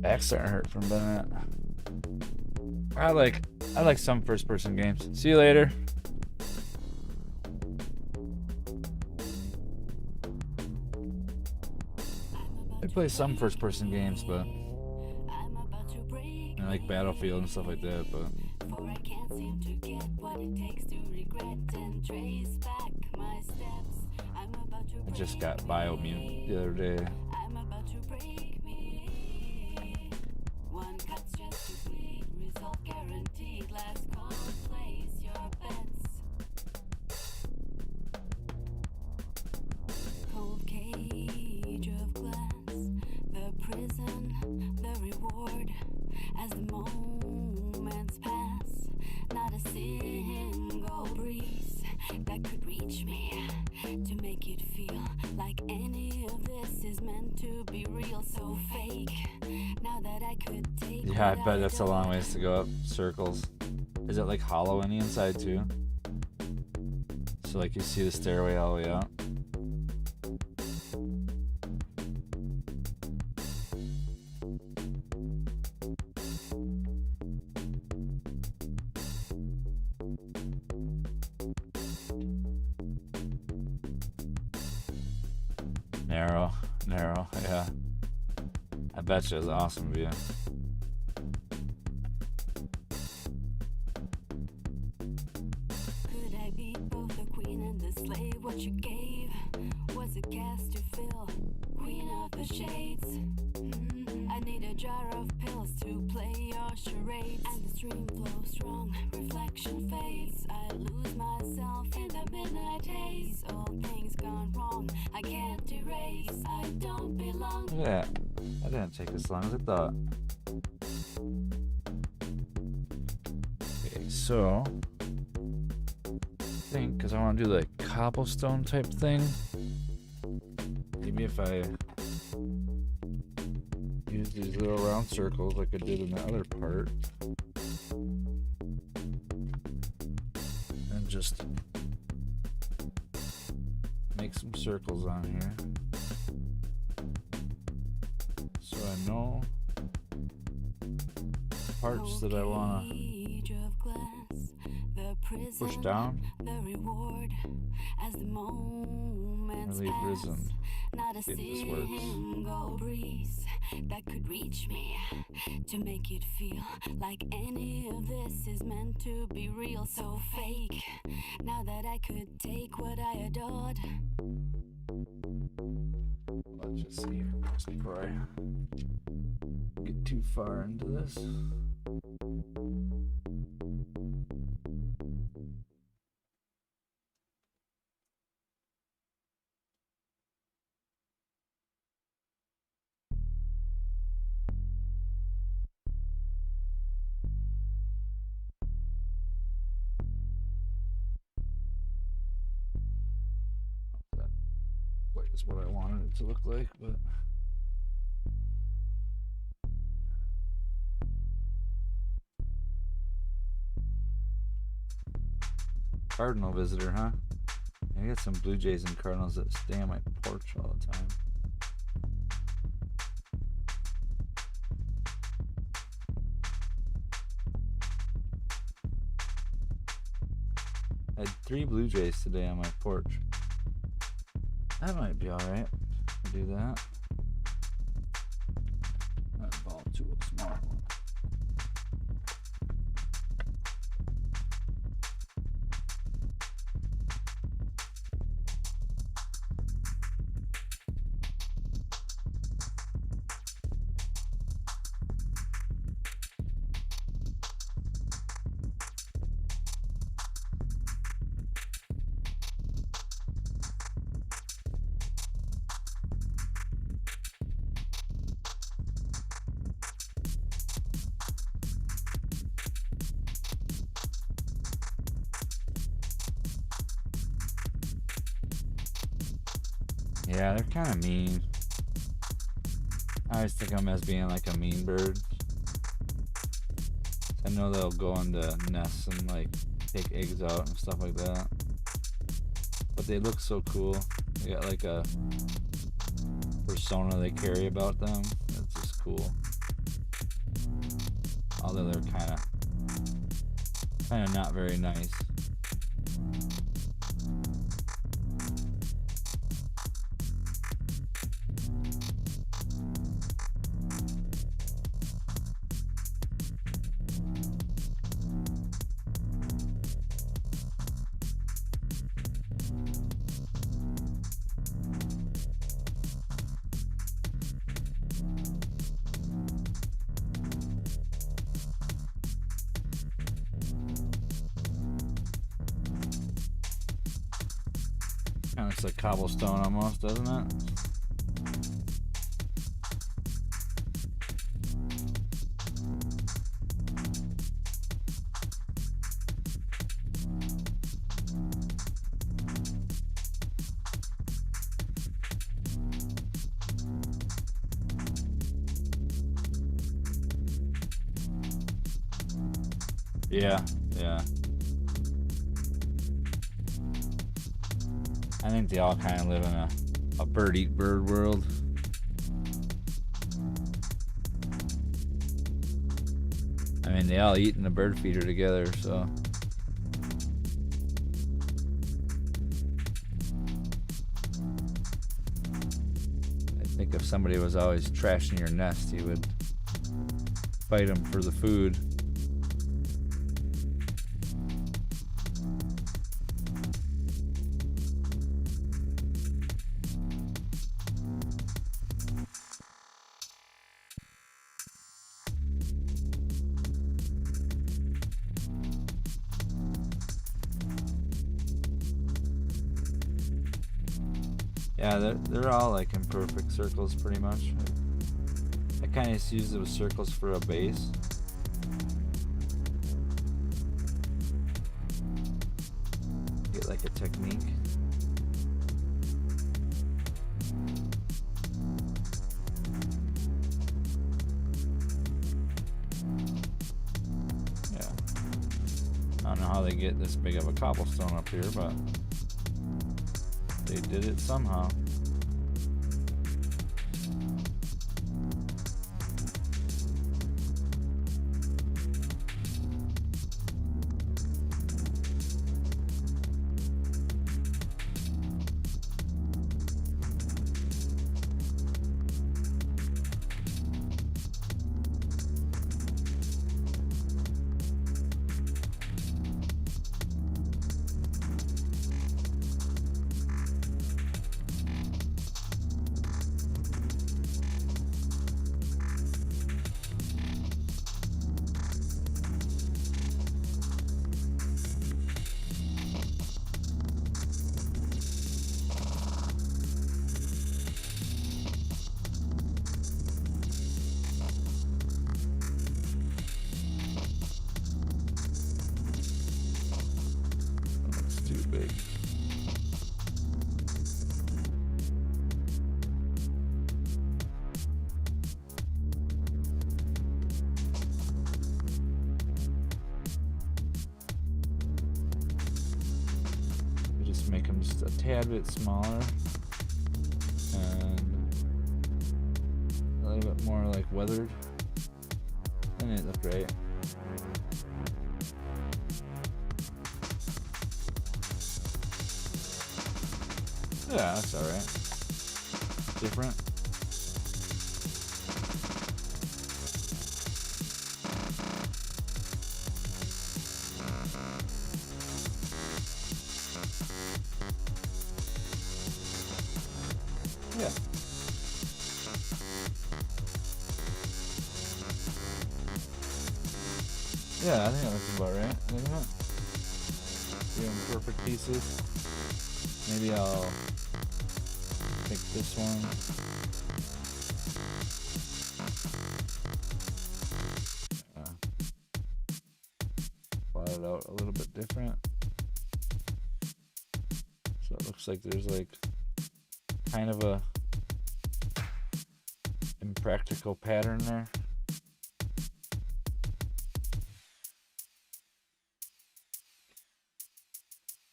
Back's starting to hurt from doing that. I like some first-person games. See you later. I play some first-person games, but I like Battlefield and stuff like that. But I just got Biomute the other day. Yeah, I bet that's a long ways to go up. Circles. Is it like hollow on the inside too? So like you see the stairway all the way out? Narrow, yeah. I bet you it's an awesome view. Could I be both the queen and the slave? What you gave was a gas to fill. Queen of the shades. I need a jar of pills to play your charades. And the stream flows strong, reflection fades. I lose myself in the midnight haze. All things gone wrong, I can't erase. I don't belong. Look at that. That didn't take as long as I thought. so I think because I want to do like cobblestone type thing, maybe if I use these little round circles like I did in the other part, and just make some circles on here so I know parts that I want to push down or leave risen. Not a If this works. single breeze that could reach me to make it feel like any of this is meant to be real. So fake now that I could take what I adored. Let's just see here first before I get too far into this. That quite is what I wanted it to look like, but cardinal visitor, huh? I got some blue jays and cardinals that stay on my porch all the time. I had 3 blue jays today on my porch. That might be alright to do that. That ball too small. Yeah, they're kind of mean. I always think of them as being like a mean bird. I know they'll go into nests and like take eggs out and stuff like that. But they look so cool. They got like a persona they carry about them. It's just cool. Although they're kind of not very nice. Kind of looks like cobblestone almost, doesn't it? Yeah, yeah. I think they all kind of live in a bird eat bird world. I mean, they all eat in a bird feeder together, so. I think if somebody was always trashing your nest, you would fight them for the food. Yeah, they're all like imperfect circles pretty much. I kind of use those circles for a base. the technique. Yeah. I don't know how they get this big of a cobblestone up here, but they did it somehow. Too big. We just make them just a tad bit smaller and a little bit more like weathered, and it look great. Yeah, that's alright. Different. Yeah. Yeah, I think that looks about right. Isn't it? Doing perfect pieces. Maybe I'll pick this one. Plot it out a little bit different. So it looks like there's like kind of a impractical pattern there.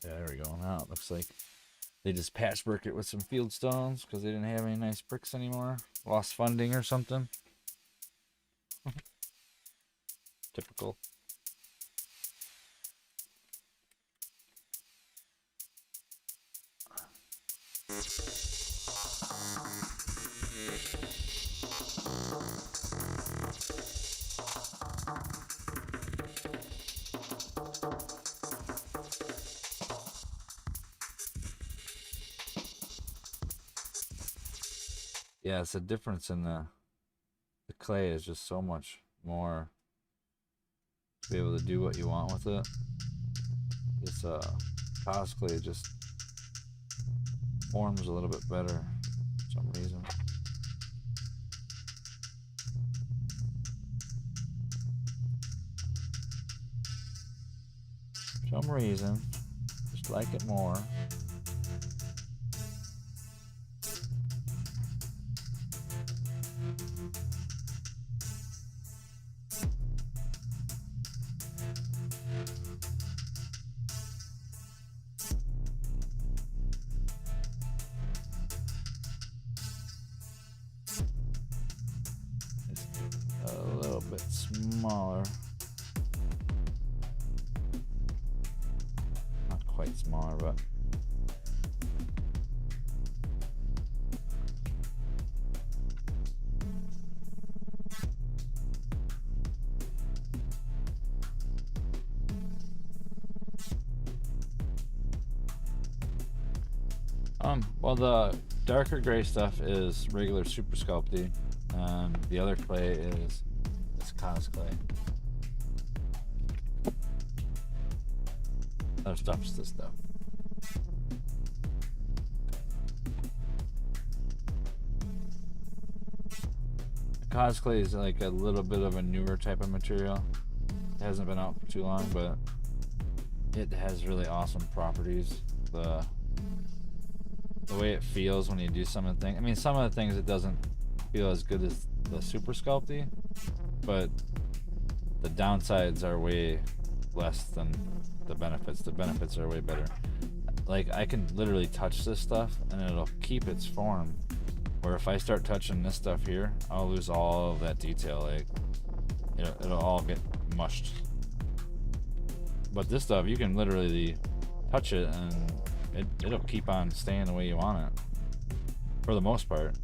Yeah, there we go. Now it looks like they just patchworked it with some field stones because they didn't have any nice bricks anymore. Lost funding or something. Typical. Yeah, it's a difference in the clay is just so much more to be able to do what you want with it. This cos clay just forms a little bit better for some reason. For some reason, just like it more. A little bit smaller. Not quite smaller, but well, the darker gray stuff is regular super sculpty, and the other clay is this cos clay. Other stuff's this stuff. Cos clay is like a little bit of a newer type of material. It hasn't been out for too long, but it has really awesome properties. the way it feels when you do some of the things. I mean, some of the things it doesn't feel as good as the super sculpty, but the downsides are way less than the benefits. The benefits are way better. Like, I can literally touch this stuff and it'll keep its form, where if I start touching this stuff here, I'll lose all of that detail. Like, it'll all get mushed. But this stuff, you can literally touch it and it'll keep on staying the way you want it, for the most part.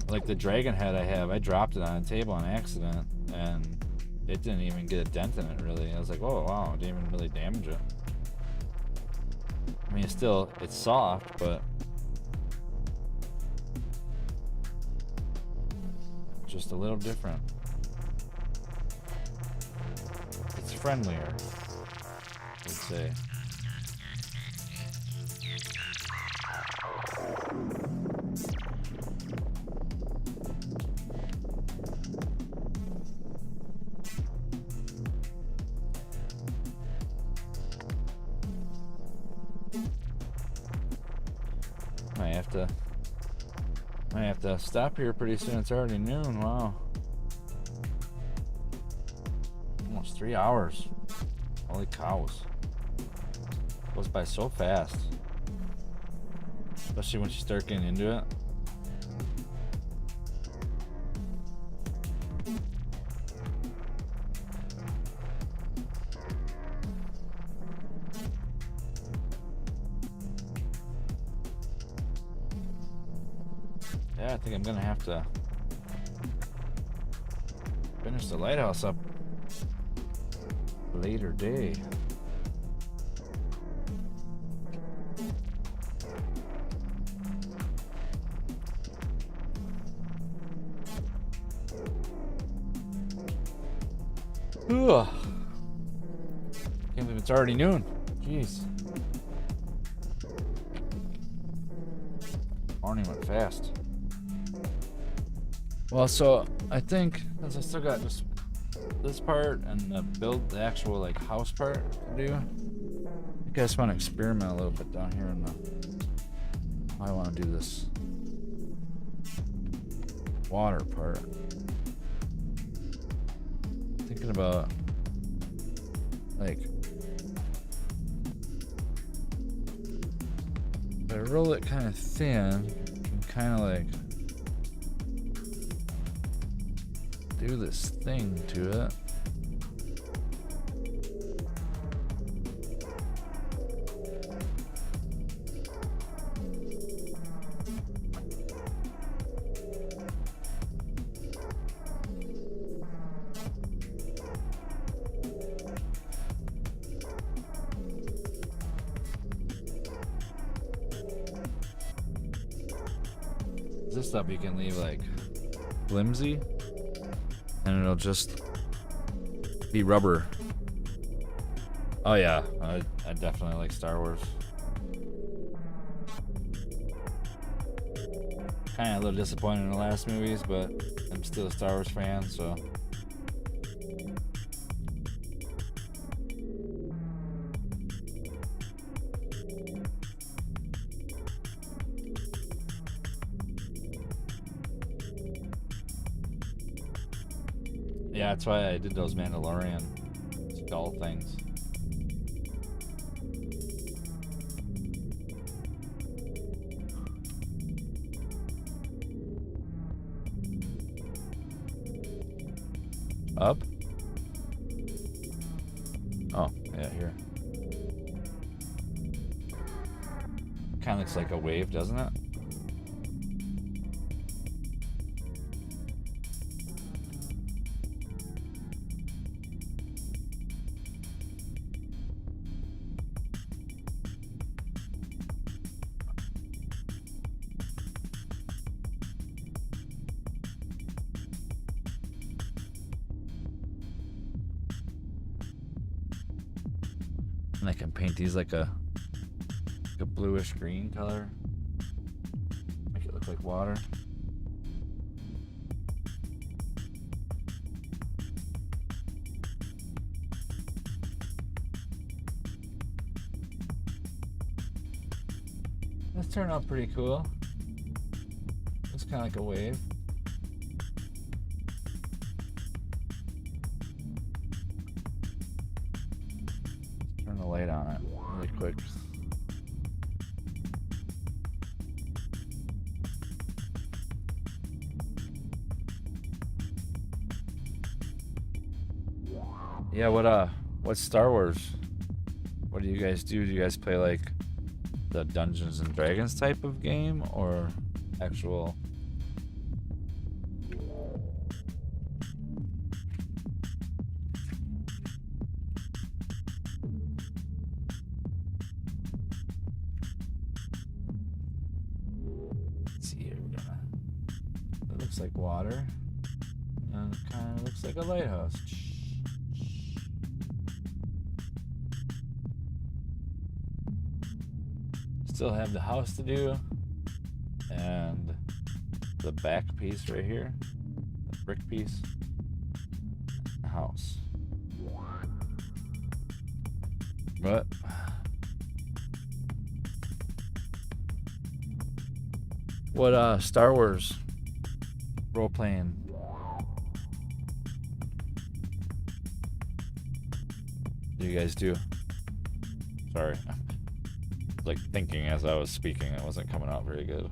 Like the dragon head I dropped it on a table on accident and it didn't even get a dent in it really. I was like, oh wow, it didn't even really damage it. I mean, it's soft, but just a little different. It's friendlier, I would say. I have to stop here pretty soon. It's already noon. Wow. Almost 3 hours. Holy cows. Goes by so fast. Especially once you start getting into it. Yeah, I think I'm gonna have to finish the lighthouse up later day. Ugh. Can't believe it's already noon. Jeez. Morning went fast. Well, so I think, as I still got just this part and the actual like house part to do, I think I just want to experiment a little bit down here in the, I want to do this water part. Thinking about like, if I roll it kind of thin and kind of like do this thing to it. This stuff you can leave like flimsy and it'll just be rubber. Oh yeah, I definitely like Star Wars. Kind of a little disappointed in the last movies, but I'm still a Star Wars fan, so. Yeah, that's why I did those Mandalorian skull things. Up? Oh, yeah, here. Kind of looks like a wave, doesn't it? And I can paint these like a bluish green color. Make it look like water. This turned out pretty cool. It's kind of like a wave. Turn the light on it really quick. Yeah, what's Star Wars? What do you guys do? Do you guys play like the Dungeons and Dragons type of game or actual? Let's see here. It looks like water, and it kind of looks like a lighthouse. Still have the house to do, and the back piece right here, the brick piece, the house. But what Star Wars role playing do you guys do? Sorry. Like thinking as I was speaking, it wasn't coming out very good.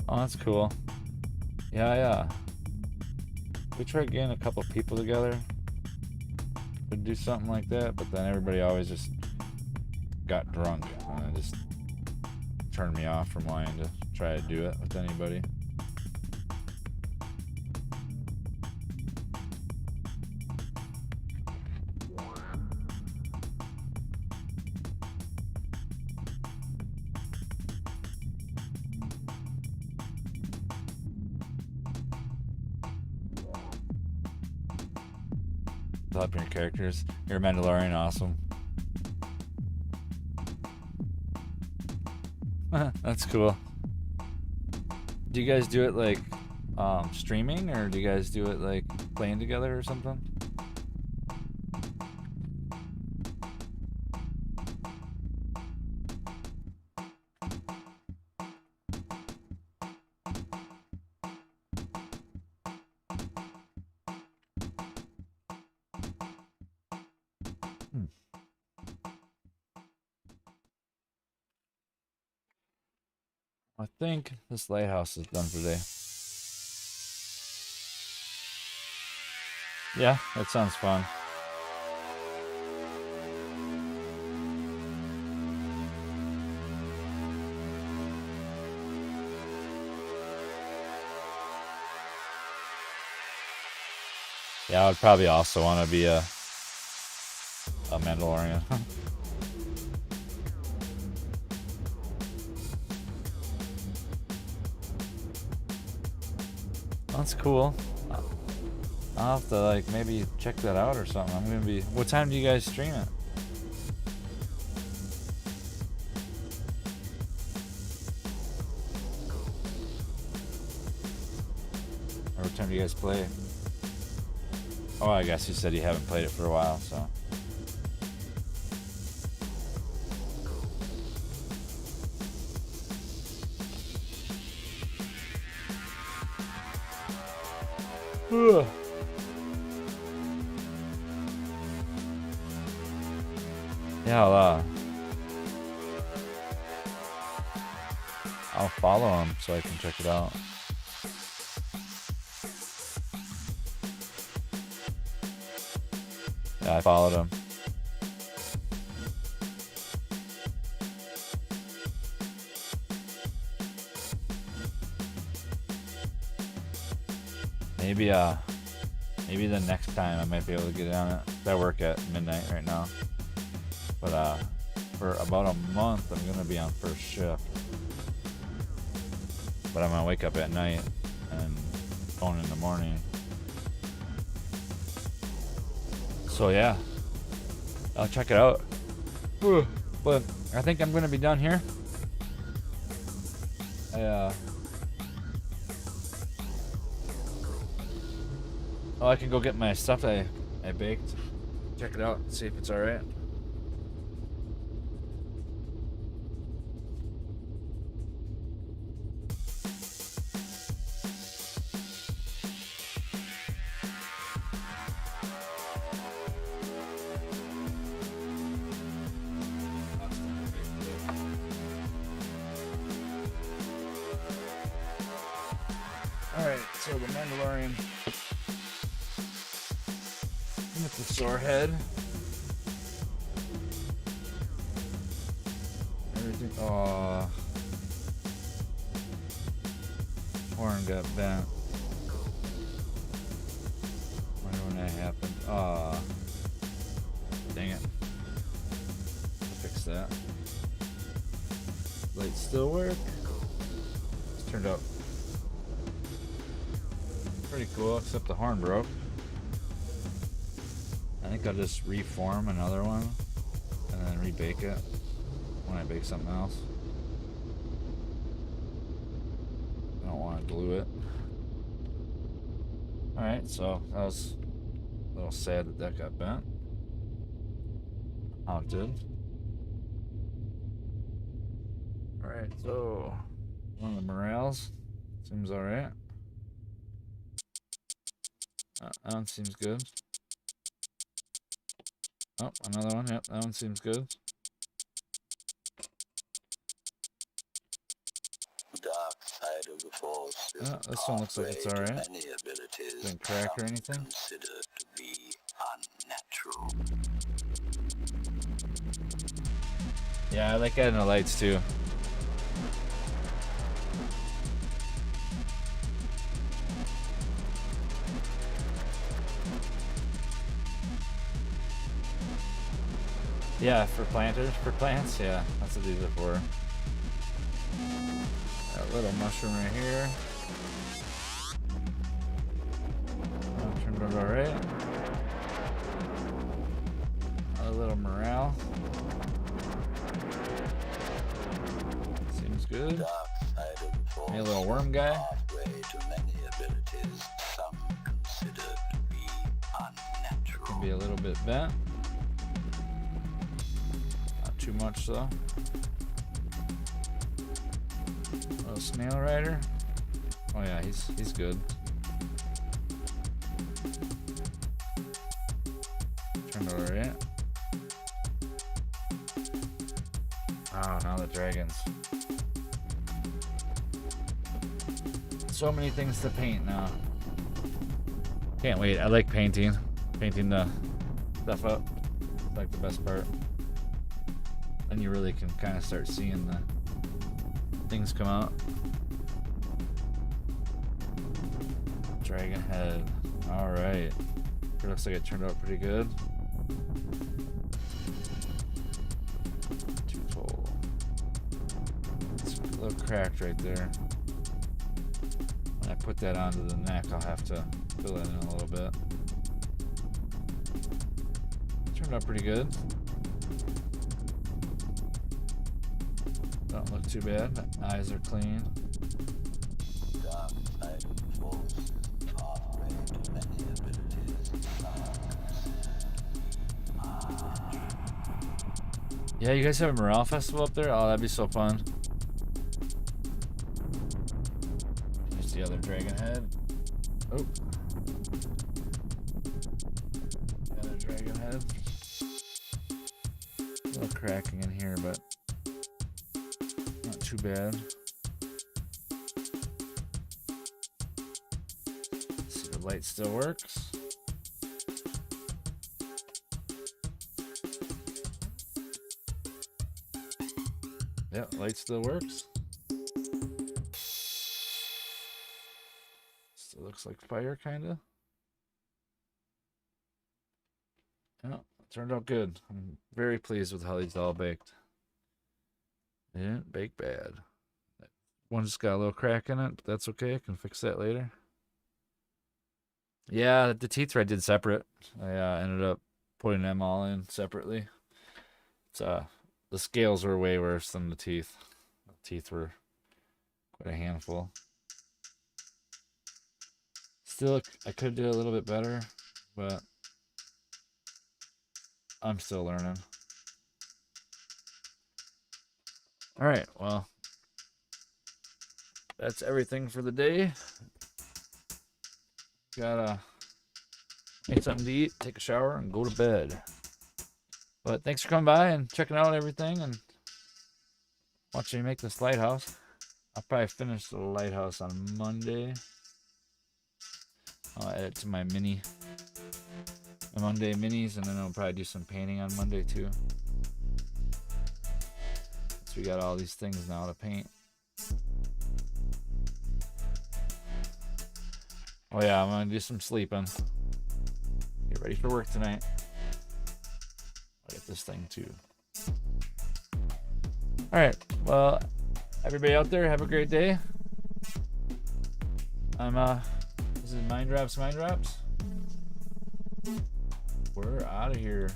Oh, that's cool. Yeah. We tried getting a couple people together to do something like that, but then everybody always just got drunk, and it just turned me off from wanting to try to do it with anybody. Developing your characters. You're a Mandalorian, awesome. That's cool. Do you guys do it like streaming, or do you guys do it like playing together or something? I think this lighthouse is done for today. Yeah, that sounds fun. Yeah, I would probably also want to be a Mandalorian. That's cool. I'll have to like maybe check that out or something. I'm gonna be. What time do you guys stream it? Or what time do you guys play? Oh, I guess you said you haven't played it for a while, so. Ugh. Yeah, I'll follow him so I can check it out. Yeah, I followed him. Maybe the next time I might be able to get on it. I work at midnight right now. But for about a month I'm gonna be on first shift. But I'm gonna wake up at night and phone in the morning. So yeah, I'll check it out. But I think I'm gonna be done here. Oh, I can go get my stuff I baked. Check it out, see if it's alright. Alright, so the Mandalorian mythosaur head. Everything. Oh, horn got bent. Wonder when that happened. Ah, dang it. Fix that. Lights still work. It's turned out pretty cool, except the horn broke. I think I'll just reform another one and then rebake it when I bake something else. I don't want to glue it. Alright, so that was a little sad that that got bent. How it did. Alright, so one of the morales seems alright. That one seems good. Oh, another one. Yep, that one seems good. Dark side of the force is Oh, this one looks like it's pathway to alright. many abilities Didn't crack or some anything. consider to be unnatural. Yeah, I like adding the lights too. Yeah, for plants, yeah, that's what these are for. That little mushroom right here. Turned out alright. A little morale. Seems good. Dark side of the force Maybe a little worm guy. pathway to many abilities some consider to be unnatural. Can be a little bit bent. Not too much though. Little snail rider. Oh yeah, he's good. Turned over it. Oh, now the dragons. So many things to paint now. Can't wait. I like painting. Painting the stuff up. It's like the best part. Then you really can kind of start seeing the things come out. Dragon head. Alright. It looks like it turned out pretty good. Two-fold. It's a little cracked right there. When I put that onto the neck, I'll have to fill it in a little bit. Turned out pretty good. Don't look too bad. The eyes are clean. Dark side of the force is pathway to many abilities some Yeah, you guys have a morale festival up there? Oh, that'd be so fun. There's the other dragon head. Oh. The other dragon head. A little cracking in here, but not too bad. See, the light still works. Yep, light still works. Still looks like fire, kinda. Yeah, it turned out good. I'm very pleased with how these all baked. They didn't bake bad. One just got a little crack in it, but that's okay. I can fix that later. Yeah, the teeth I did separate. I ended up putting them all in separately. It's the scales were way worse than the teeth. The teeth were quite a handful. Still, I could do a little bit better, but I'm still learning. All right, well, that's everything for the day. Gotta make something to eat, take a shower, and go to bed. But thanks for coming by and checking out everything and watching me make this lighthouse. I'll probably finish the lighthouse on Monday. I'll add it to my Monday minis, and then I'll probably do some painting on Monday too. So we got all these things now to paint. Oh yeah, I'm gonna do some sleeping. Get ready for work tonight. I'll get this thing too. Alright, well, everybody out there, have a great day. This is minddrops. We're out of here.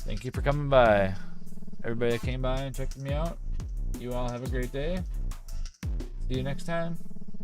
Thank you for coming by. Everybody that came by and checked me out, you all have a great day. See you next time.